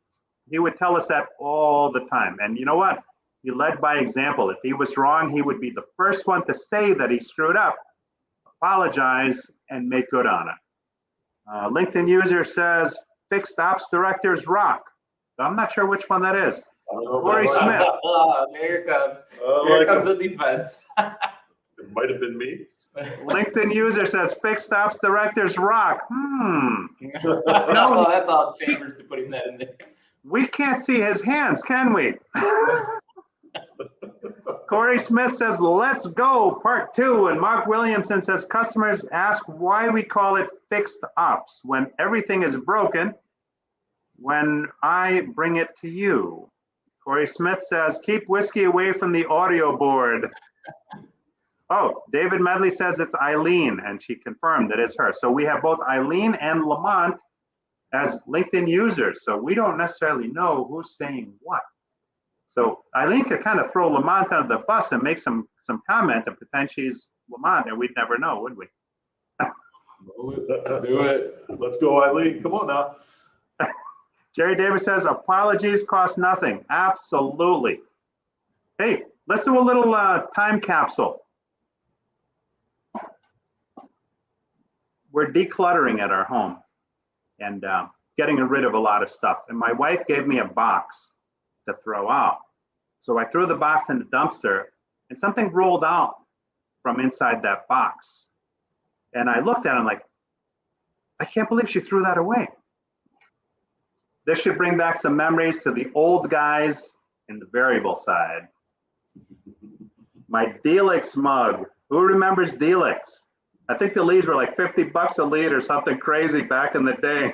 would tell us that all the time. And you know what? He led by example. If he was wrong, he would be the first one to say that he screwed up, apologize, and make good on it. LinkedIn user says, fixed ops directors rock. So I'm not sure which one that is. Corey Smith. Here comes the defense. It might have been me. LinkedIn user says, fixed ops directors rock. No, that's all Chambers to putting that in there. We can't see his hands, can we? Corey Smith says, let's go, part 2. And Mark Williamson says, customers ask why we call it fixed ops when everything is broken when I bring it to you. Corey Smith says, keep whiskey away from the audio board. Oh, David Medley says it's Eileen, and she confirmed it is her. So we have both Eileen and Lamont as LinkedIn users. So we don't necessarily know who's saying what. So Eileen could kind of throw Lamont under the bus and make some comment and pretend she's Lamont, and we'd never know, would we? Do it. Let's go, Eileen. Come on now. Jerry Davis says, apologies cost nothing. Absolutely. Hey, let's do a little time capsule. We're decluttering at our home and getting rid of a lot of stuff. And my wife gave me a box to throw out. So I threw the box in the dumpster and something rolled out from inside that box. And I looked at it and like, I can't believe she threw that away. This should bring back some memories to the old guys in the variable side. My Delix mug Who remembers Delix? I think the leads were like 50 bucks a lead or something crazy back in the day.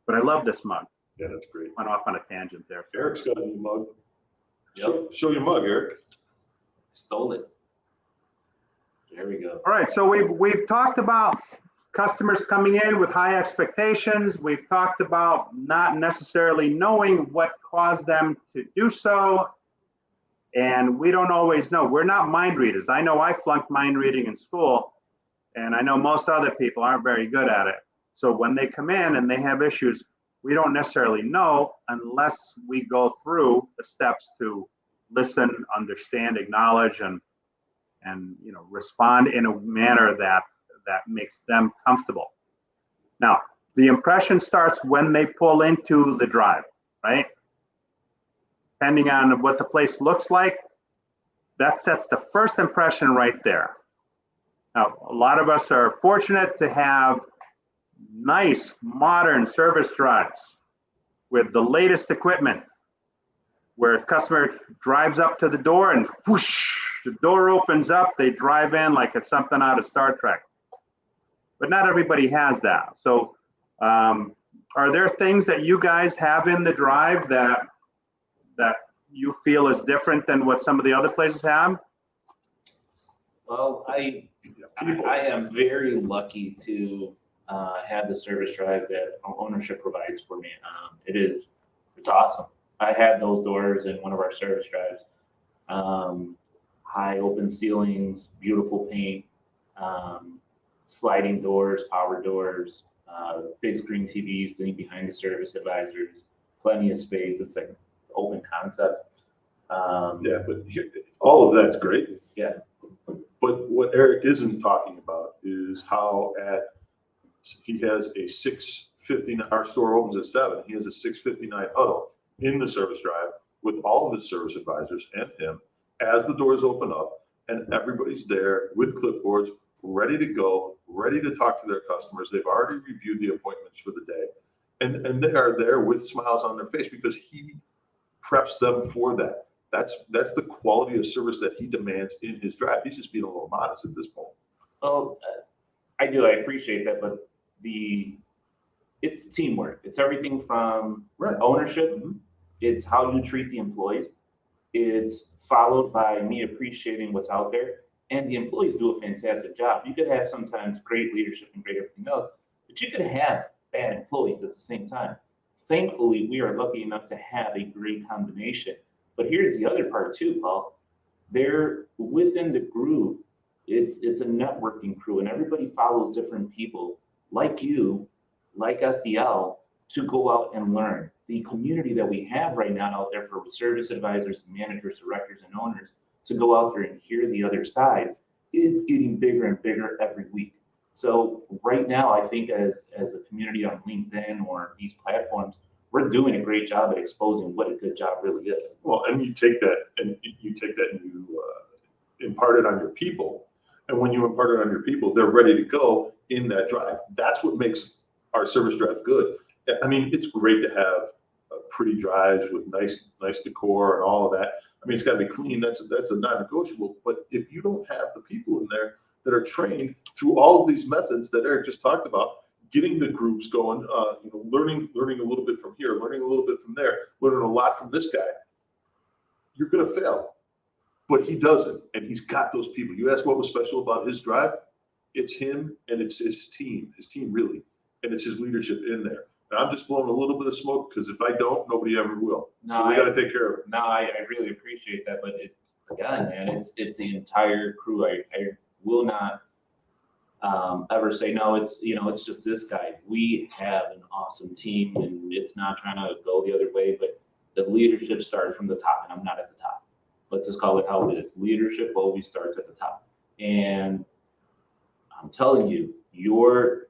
But I love this mug. Yeah, that's great. Went off on a tangent there. Eric's got a new mug. Yep. Show your mug, Eric. Stole it. There we go. All right, so we've talked about customers coming in with high expectations. We've talked about not necessarily knowing what caused them to do so. And we don't always know. We're not mind readers. I know I flunked mind reading in school, and I know most other people aren't very good at it. So when they come in and they have issues, we don't necessarily know unless we go through the steps to listen, understand, acknowledge, and respond in a manner that makes them comfortable. Now, the impression starts when they pull into the drive, right? Depending on what the place looks like, that sets the first impression right there. Now, a lot of us are fortunate to have nice, modern service drives with the latest equipment, where a customer drives up to the door and whoosh, the door opens up, they drive in like it's something out of Star Trek. But not everybody has that. So are there things that you guys have in the drive that you feel is different than what some of the other places have? Well, I am very lucky to have the service drive that ownership provides for me. It's awesome. I had those doors in one of our service drives. High open ceilings, beautiful paint, sliding doors, power doors, big screen TVs sitting behind the service advisors, plenty of space. It's like open concept. Yeah, but all of that's great. Yeah. But what Eric isn't talking about is how he has a 6:59. Our store opens at 7. He has a 6:59 huddle in the service drive with all of his service advisors and him as the doors open up, and everybody's there with clipboards, ready to go, ready to talk to their customers. They've already reviewed the appointments for the day, and they are there with smiles on their face because he preps them for that. That's the quality of service that he demands in his drive. He's just being a little modest at this point. Oh, I do. I appreciate that, but it's teamwork. It's everything from ownership. Mm-hmm. It's how you treat the employees. It's followed by me appreciating what's out there, and the employees do a fantastic job. You could have sometimes great leadership and great everything else, but you could have bad employees at the same time. Thankfully, we are lucky enough to have a great combination. But here's the other part too, Paul. They're within the group. It's a networking crew, and everybody follows different people like you, like SDL, to go out and learn. The community that we have right now out there for service advisors, managers, directors, and owners to go out there and hear the other side is getting bigger and bigger every week. So right now, I think as a community on LinkedIn or these platforms, we're doing a great job at exposing what a good job really is. Well, and you take that and you impart it on your people. And when you impart it on your people, they're ready to go in that drive. That's what makes our service drive good. I mean, it's great to have pretty drives with nice decor and all of that. I mean, it's got to be clean. That's a non-negotiable. But if you don't have the people in there that are trained through all of these methods that Eric just talked about, getting the groups going, learning a little bit from here, learning a little bit from there, learning a lot from this guy, you're going to fail. But he doesn't, and he's got those people. You ask what was special about his drive? It's him and it's his team really, and it's his leadership in there. And I'm just blowing a little bit of smoke because if I don't, nobody ever will. No, so we got to take care of it. No, I really appreciate that, but again, man, it's the entire crew. I will not ever say no. It's just this guy. We have an awesome team, and it's not trying to go the other way, but the leadership started from the top, and I'm not at the top. Let's just call it how it is. Leadership always starts at the top. And I'm telling you, your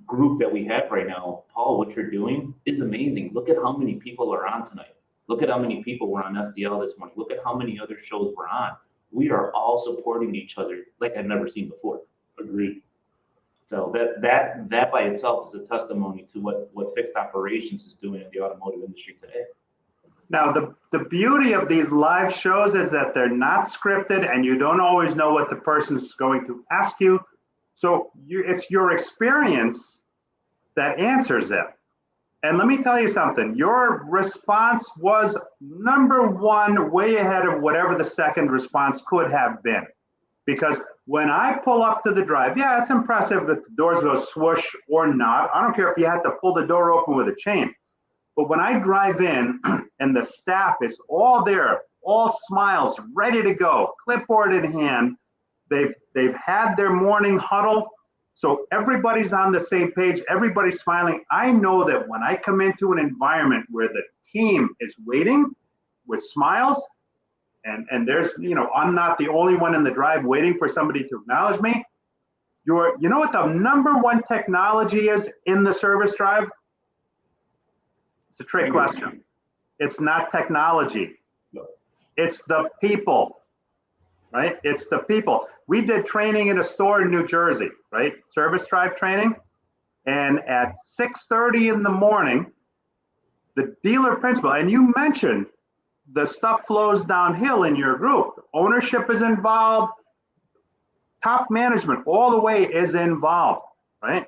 group that we have right now, Paul, what you're doing is amazing. Look at how many people are on tonight. Look at how many people were on SDL this morning. Look at how many other shows we're on. We are all supporting each other like I've never seen before. Agreed. So that by itself is a testimony to what fixed operations is doing in the automotive industry today. Now, the beauty of these live shows is that they're not scripted and you don't always know what the person's going to ask you. So it's your experience that answers it. And let me tell you something, your response was number one, way ahead of whatever the second response could have been. Because when I pull up to the drive, yeah, it's impressive that the doors go swoosh or not. I don't care if you have to pull the door open with a chain. But when I drive in and the staff is all there, all smiles, ready to go, clipboard in hand, they've had their morning huddle. So everybody's on the same page, everybody's smiling. I know that when I come into an environment where the team is waiting with smiles, and there's, I'm not the only one in the drive waiting for somebody to acknowledge me. You know what the number one technology is in the service drive? It's a trick question. It's not technology. No. It's the people, right? It's the people. We did training in a store in New Jersey, right? Service drive training. And at 6:30 in the morning, the dealer principal, and you mentioned the stuff flows downhill in your group. Ownership is involved. Top management all the way is involved, right?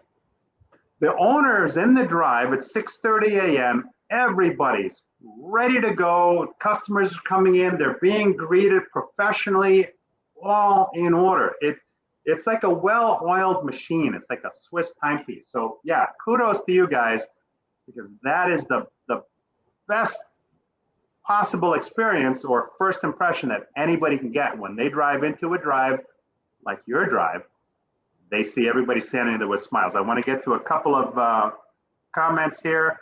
The owner's in the drive at 6:30 a.m. Everybody's ready to go. Customers are coming in. They're being greeted professionally, all in order. It's like a well-oiled machine. It's like a Swiss timepiece. So yeah, kudos to you guys, because that is the best possible experience or first impression that anybody can get when they drive into a drive like your drive. They see everybody standing there with smiles. I want to get to a couple of comments here.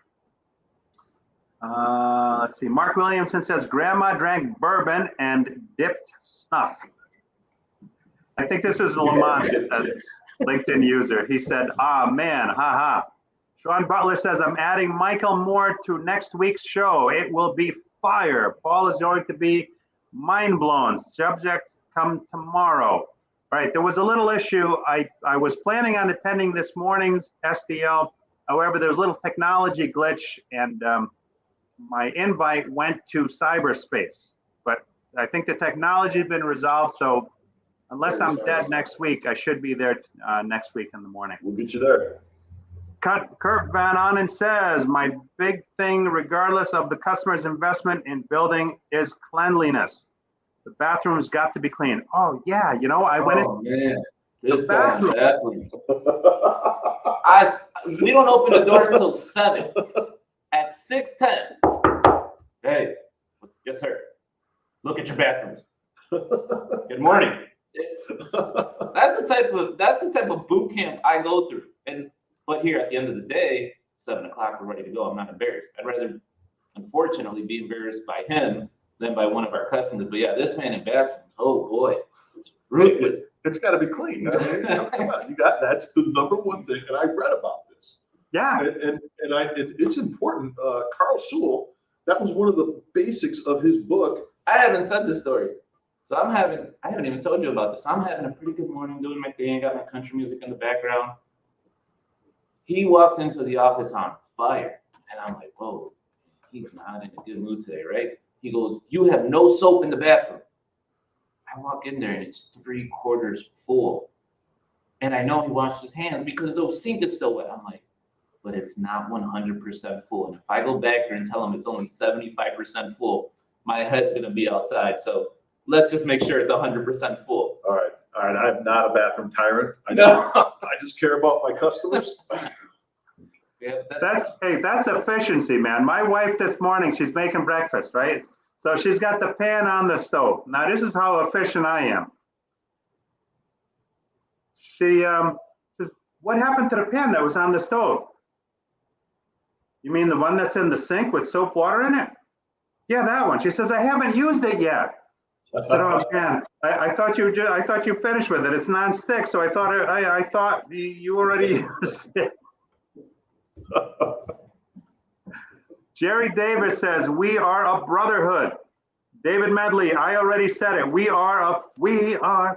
Let's see. Mark Williamson says, Grandma drank bourbon and dipped snuff. I think this was Lamont, as LinkedIn user. He said, ah, man, haha. Sean Butler says, I'm adding Michael Moore to next week's show. It will be fire. Paul is going to be mind blown. Subject come tomorrow. All right, there was a little issue. I was planning on attending this morning's SDL. However, there was a little technology glitch, and my invite went to cyberspace. But I think the technology has been resolved, so unless I'm dead next week, I should be there next week in the morning. We'll get you there. Kurt Van Onen says, my big thing, regardless of the customer's investment in building, is cleanliness. The bathroom's got to be clean. Oh, yeah, I went in. Oh, man. This bathroom. We don't open the doors until 7. At 6:10, hey, yes, sir. Look at your bathrooms. Good morning. That's the type of boot camp I go through. But here at the end of the day, 7 o'clock, we're ready to go. I'm not embarrassed. I'd rather, unfortunately, be embarrassed by him than by one of our customers. But yeah, this man in bathrooms, oh boy, ruthless. It's got to be clean. I mean, come on, that's the number one thing. And I read about this. Yeah. And it's important. Carl Sewell, that was one of the basics of his book. I haven't said this story. So I haven't even told you about this. I'm having a pretty good morning doing my thing. Got my country music in the background. He walks into the office on fire. And I'm like, whoa, he's not in a good mood today, right? He goes, you have no soap in the bathroom. I walk in there and it's 3/4 full. And I know he washed his hands because the sink is still wet. I'm like, but it's not 100% full. And if I go back there and tell him it's only 75% full, my head's going to be outside. So let's just make sure it's 100% full. All right. I'm not a bathroom tyrant. I just care about my customers. Yeah, that's efficiency, man. My wife this morning, she's making breakfast, right? So she's got the pan on the stove. Now this is how efficient I am. She says, what happened to the pan that was on the stove? You mean the one that's in the sink with soap water in it? Yeah, that one. She says, I haven't used it yet. I said, oh man, I thought you finished with it. It's non-stick, so I thought you already used it. Jerry Davis says, we are a brotherhood. David Medley, I already said it. We are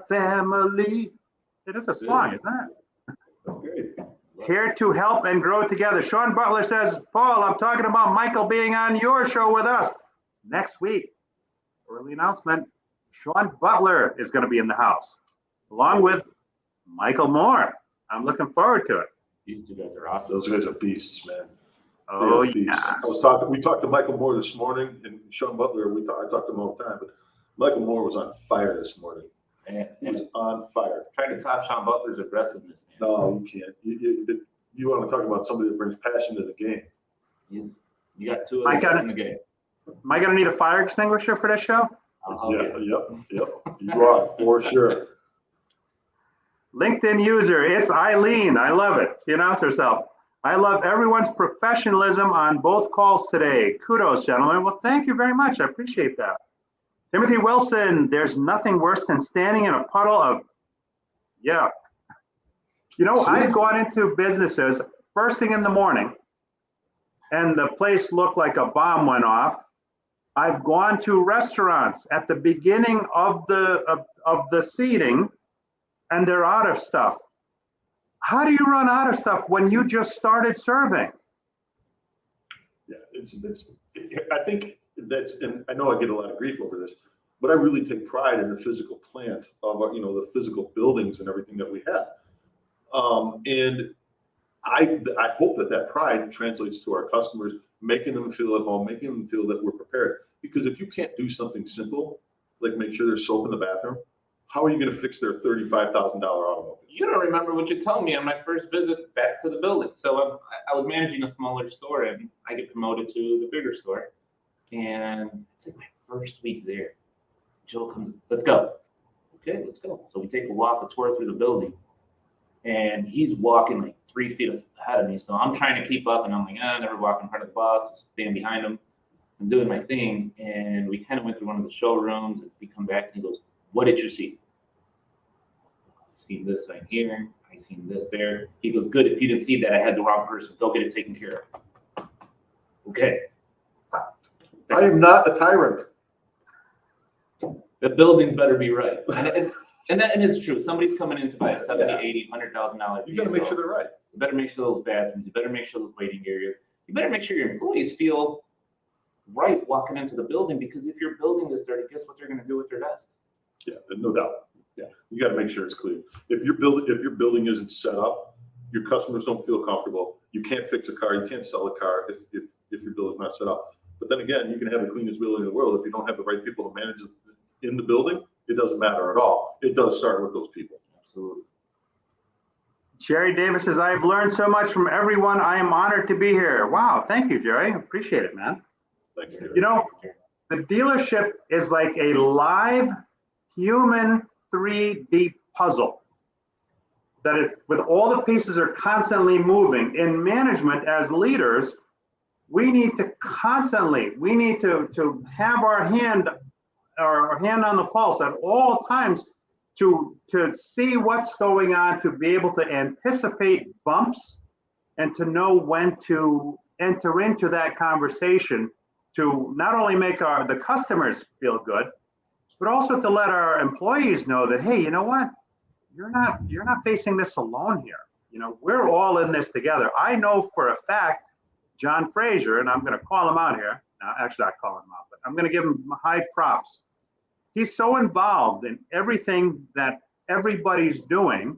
family. It is a song, isn't it? That's great. Here to help and grow together. Sean Butler says, Paul, I'm talking about Michael being on your show with us. next week, early announcement, Sean Butler is going to be in the house, along with Michael Moore. I'm looking forward to it. These two guys are awesome. Those guys are beasts, man. Oh, They are beasts. yeah. We talked to Michael Moore this morning, and Sean Butler, I talked to him all the time, but Michael Moore was on fire this morning. And He was on fire. trying to top Sean Butler's aggressiveness, man. No, you can't. You want to talk about somebody that brings passion to the game. You got two of them in the game. Am I going to need a fire extinguisher for this show? I'll help you. Yep. You are, for sure. LinkedIn user, it's Eileen. I love it. She announced herself. I love everyone's professionalism on both calls today. Kudos, gentlemen. Well, thank you very much. I appreciate that. Timothy Wilson, there's nothing worse than standing in a puddle of yuck. You know, I've gone into businesses first thing in the morning, and the place looked like a bomb went off. I've gone to restaurants at the beginning of the seating, and they're out of stuff. How do you run out of stuff when you just started serving? Yeah, I think that's, and I know I get a lot of grief over this, but I really take pride in the physical plant of, the physical buildings and everything that we have. And I hope that pride translates to our customers, making them feel at home, making them feel that we're prepared. Because if you can't do something simple, like make sure there's soap in the bathroom, how are you going to fix their $35,000 automobile? You don't remember what you told me on my first visit back to the building. So I was managing a smaller store, and I get promoted to the bigger store. And it's like my first week there. Joe comes, let's go. Okay, let's go. So we take a tour through the building. And he's walking like 3 feet ahead of me. So I'm trying to keep up, and I'm like, never walk in front of the boss, just stand behind him. I'm doing my thing. And we kind of went through one of the showrooms, and we come back, and he goes, what did you see? I seen this sign here. I seen this there. He goes, good. If you didn't see that, I had the wrong person. Go get it taken care of. Okay. I am not a tyrant. The buildings better be right. And it's true. Somebody's coming in to buy a $70,000, $80,000, $100,000 You got to make sure they're right. You better make sure those bathrooms. You better make sure those waiting areas. You better make sure your employees feel right walking into the building, because if your building is dirty, guess what they're going to do with their desks? Yeah, no doubt. Yeah, you got to make sure it's clean. If your building isn't set up, your customers don't feel comfortable. You can't fix a car. You can't sell a car if your building's not set up. But then again, you can have the cleanest building in the world. If you don't have the right people to manage it in the building, it doesn't matter at all. It does start with those people. Absolutely. Jerry Davis says, I've learned so much from everyone. I am honored to be here. Wow, thank you, Jerry. Appreciate it, man. Thank you. You know, the dealership is like a live human 3D puzzle with all the pieces are constantly moving. In management, as leaders, we need to have our hand on the pulse at all times to see what's going on, to be able to anticipate bumps, and to know when to enter into that conversation to not only make the customers feel good, but also to let our employees know that, hey, you know what? You're not facing this alone here. You know, we're all in this together. I know for a fact, John Frazier, and I'm going to call him out here. No, actually, not call him out, but I'm going to give him high props. He's so involved in everything that everybody's doing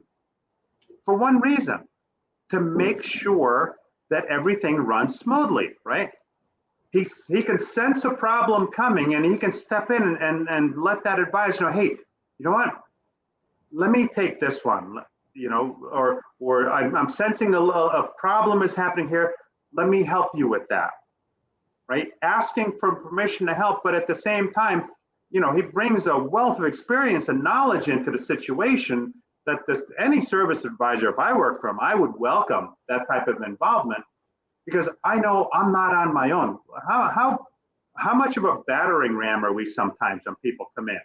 for one reason, to make sure that everything runs smoothly, right? He can sense a problem coming, and he can step in and let that advisor know, hey, you know what? Let me take this one, or I'm sensing a problem is happening here. Let me help you with that, right? Asking for permission to help, but at the same time, he brings a wealth of experience and knowledge into the situation that any service advisor, if I work for him, I would welcome that type of involvement, because I know I'm not on my own. How much of a battering ram are we sometimes when people come in,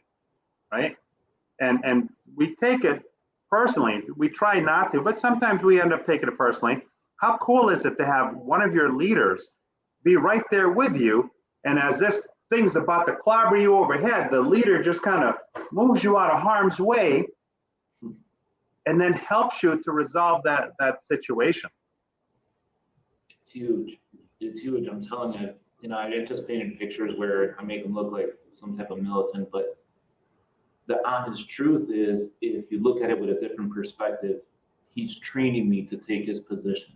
right? And we take it personally. We try not to, but sometimes we end up taking it personally. How cool is it to have one of your leaders be right there with you, and as this thing's about to clobber you overhead, the leader just kind of moves you out of harm's way and then helps you to resolve that situation. It's huge. It's huge. I'm telling you, I just painted pictures where I make him look like some type of militant, but the honest truth is, if you look at it with a different perspective, he's training me to take his position.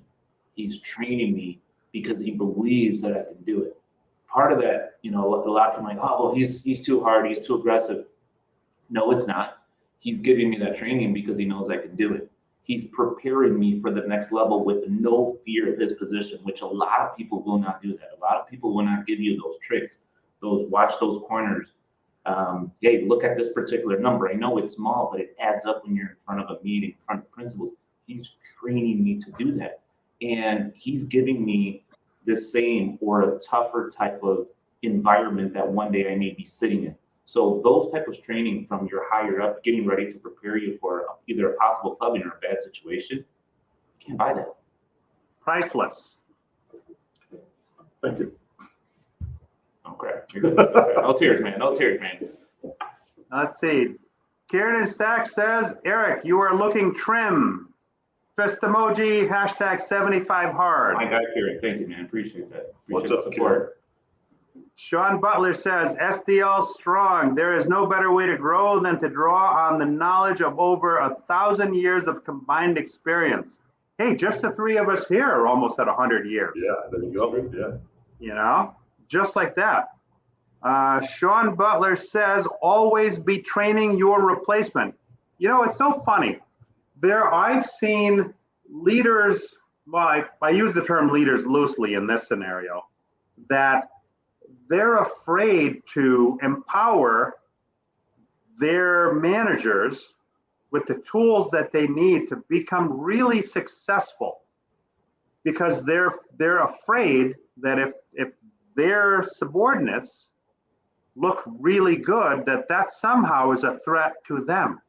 He's training me because he believes that I can do it. Part of that, a lot of people are like, oh, well, he's too hard, he's too aggressive. No, it's not. He's giving me that training because he knows I can do it. He's preparing me for the next level with no fear of his position, which a lot of people will not do that. A lot of people will not give you those tricks, watch those corners. Hey, look at this particular number. I know it's small, but it adds up when you're in front of a meeting, in front of principals. He's training me to do that. And he's giving me the same or a tougher type of environment that one day I may be sitting in. So those type of training from your higher up, getting ready to prepare you for either a possible clubbing or a bad situation, you can't buy that. Priceless. Thank you. Oh, crap. No tears, man. No tears, man. Let's see. Kieran Stack says, Eric, you are looking trim. Fist emoji, hashtag 75 hard. My guy, Kieran. Thank you, man. Appreciate that. What's Appreciate up, the support. Sean Butler says, SDL strong. There is no better way to grow than to draw on the knowledge of over 1,000 years of combined experience. Hey, just the three of us here are almost at 100 years. Yeah, there you go. Yeah. Just like that. Sean Butler says, always be training your replacement. It's so funny. I've seen leaders, well, I use the term leaders loosely in this scenario, that they're afraid to empower their managers with the tools that they need to become really successful, because they're afraid that if their subordinates look really good, that somehow is a threat to them,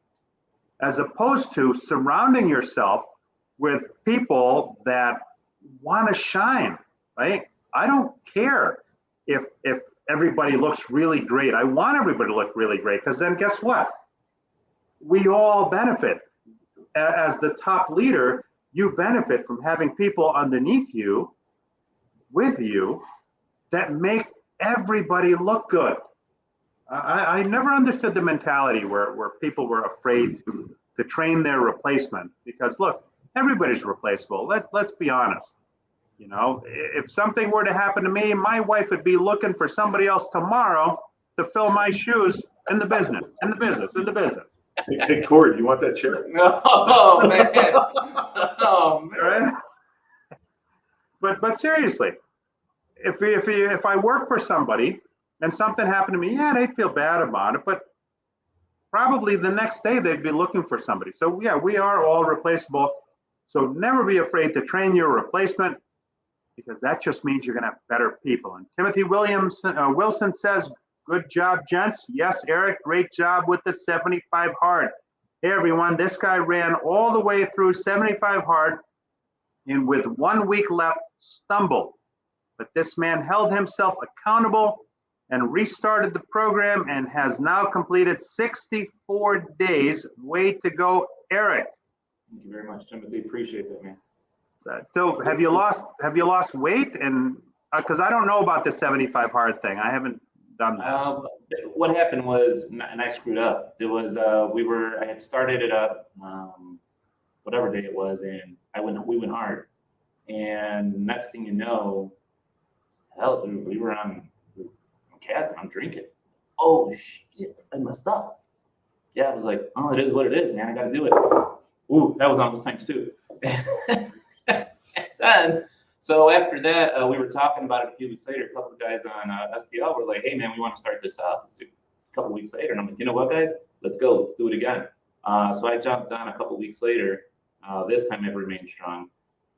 as opposed to surrounding yourself with people that want to shine, right? I don't care if everybody looks really great. I want everybody to look really great, because then guess what? We all benefit. As the top leader, you benefit from having people underneath you, with you, that make everybody look good. I never understood the mentality where people were afraid to train their replacement, because look, everybody's replaceable. Let's be honest. If something were to happen to me, my wife would be looking for somebody else tomorrow to fill my shoes in the business. Hey, Corey, do you want that chair? Oh, man. Oh, man. Right? But seriously, if I work for somebody and something happened to me, yeah, they'd feel bad about it, but probably the next day they'd be looking for somebody. So yeah, we are all replaceable. So never be afraid to train your replacement, because that just means you're going to have better people. And Timothy Wilson says, good job, gents. Yes, Eric, great job with the 75 hard. Hey, everyone, this guy ran all the way through 75 hard, and with 1 week left, stumbled. But this man held himself accountable and restarted the program and has now completed 64 days. Way to go, Eric. Thank you very much, Timothy. Appreciate that, man. So have you lost weight? And because I don't know about the 75 hard thing, I haven't done that. What happened was, and I screwed up. It was I had started it up, whatever day it was, and we went hard. And next thing you know, hell, we were on cast. I'm drinking. Oh shit! I messed up. Yeah, I was like, oh, it is what it is, man. I got to do it. Ooh, that was almost times two. Then, so after that, we were talking about it a few weeks later. A couple of guys on SDL were like, hey, man, we want to start this up. So a couple of weeks later, and I'm like, you know what, guys? Let's go. Let's do it again. So I jumped on a couple of weeks later. This time I've remained strong.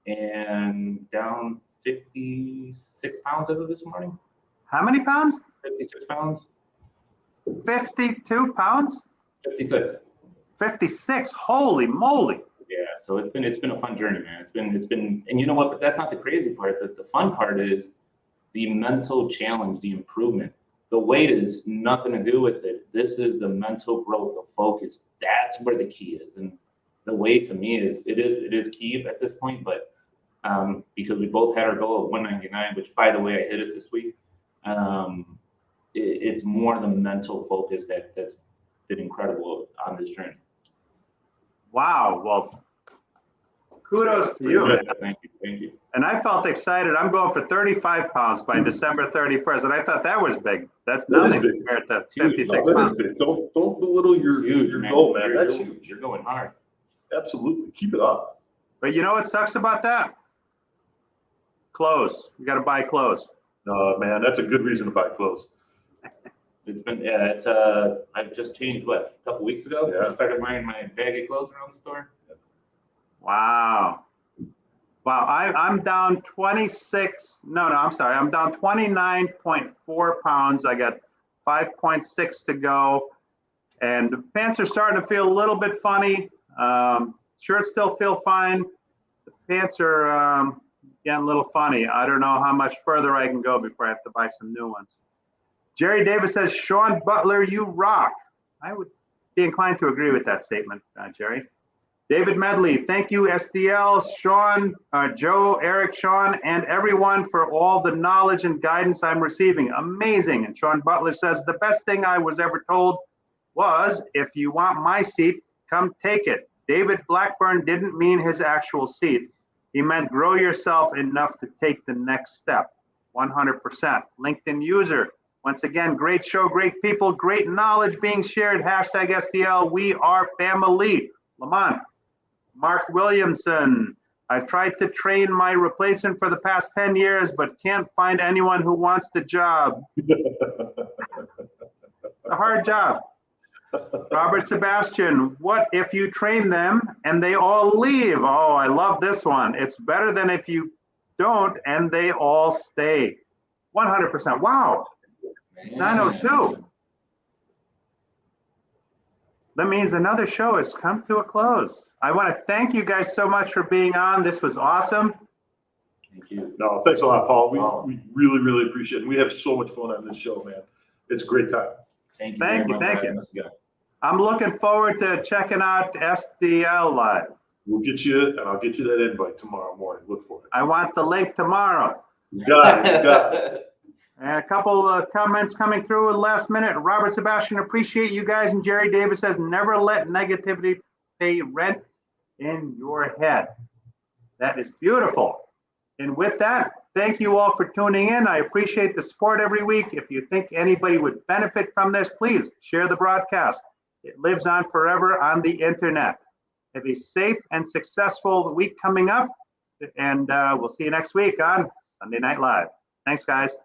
And down 56 pounds as of this morning. How many pounds? 56 pounds. 52 pounds? 56. 56. Holy moly. Yeah, so it's been a fun journey, man. It's been, and you know what? But that's not the crazy part. The fun part is the mental challenge, the improvement. The weight is nothing to do with it. This is the mental growth, the focus. That's where the key is. And the weight to me is key at this point. But because we both had our goal of 199, which by the way I hit it this week. It's more the mental focus that's been incredible on this journey. Wow. Well, kudos to you. Thank you. And I felt excited. I'm going for 35 pounds by December 31st. And I thought that was big. That's nothing compared to 56 pounds. Don't belittle your goal, man. That's huge. You're going hard. Absolutely. Keep it up. But you know what sucks about that? Clothes. You got to buy clothes. No, man, that's a good reason to buy clothes. It's been, I've just changed, a couple weeks ago? Yeah. I started wearing my bag of clothes around the store. Wow. Wow. I'm down 26. No, I'm sorry. I'm down 29.4 pounds. I got 5.6 to go. And the pants are starting to feel a little bit funny. Shirts still feel fine. The pants are getting a little funny. I don't know how much further I can go before I have to buy some new ones. Jerry Davis says, Sean Butler, you rock. I would be inclined to agree with that statement, Jerry. David Medley, thank you, SDL, Sean, Joe, Eric, Sean, and everyone for all the knowledge and guidance I'm receiving. Amazing. And Sean Butler says, the best thing I was ever told was, if you want my seat, come take it. David Blackburn didn't mean his actual seat. He meant grow yourself enough to take the next step. 100%. LinkedIn user. Once again, great show, great people, great knowledge being shared. Hashtag SDL, we are family. Lamont. Mark Williamson. I've tried to train my replacement for the past 10 years, but can't find anyone who wants the job. It's a hard job. Robert Sebastian, what if you train them and they all leave? Oh, I love this one. It's better than if you don't and they all stay. 100%. Wow. It's 9:02. That means another show has come to a close. I want to thank you guys so much for being on. This was awesome. Thank you. No, thanks a lot, Paul. We really, really appreciate it. And we have so much fun on this show, man. It's a great time. Thank you. Thank you. Very much Thank for you. having us again. I'm looking forward to checking out SDL Live. We'll get you, and I'll get you that invite tomorrow morning. Look for it. I want the link tomorrow. You got it. You got it. And a couple of comments coming through at the last minute. Robert Sebastian, appreciate you guys. And Jerry Davis says, never let negativity pay rent in your head. That is beautiful. And with that, thank you all for tuning in. I appreciate the support every week. If you think anybody would benefit from this, please share the broadcast. It lives on forever on the internet. Have a safe and successful week coming up. And we'll see you next week on Sunday Night Live. Thanks, guys.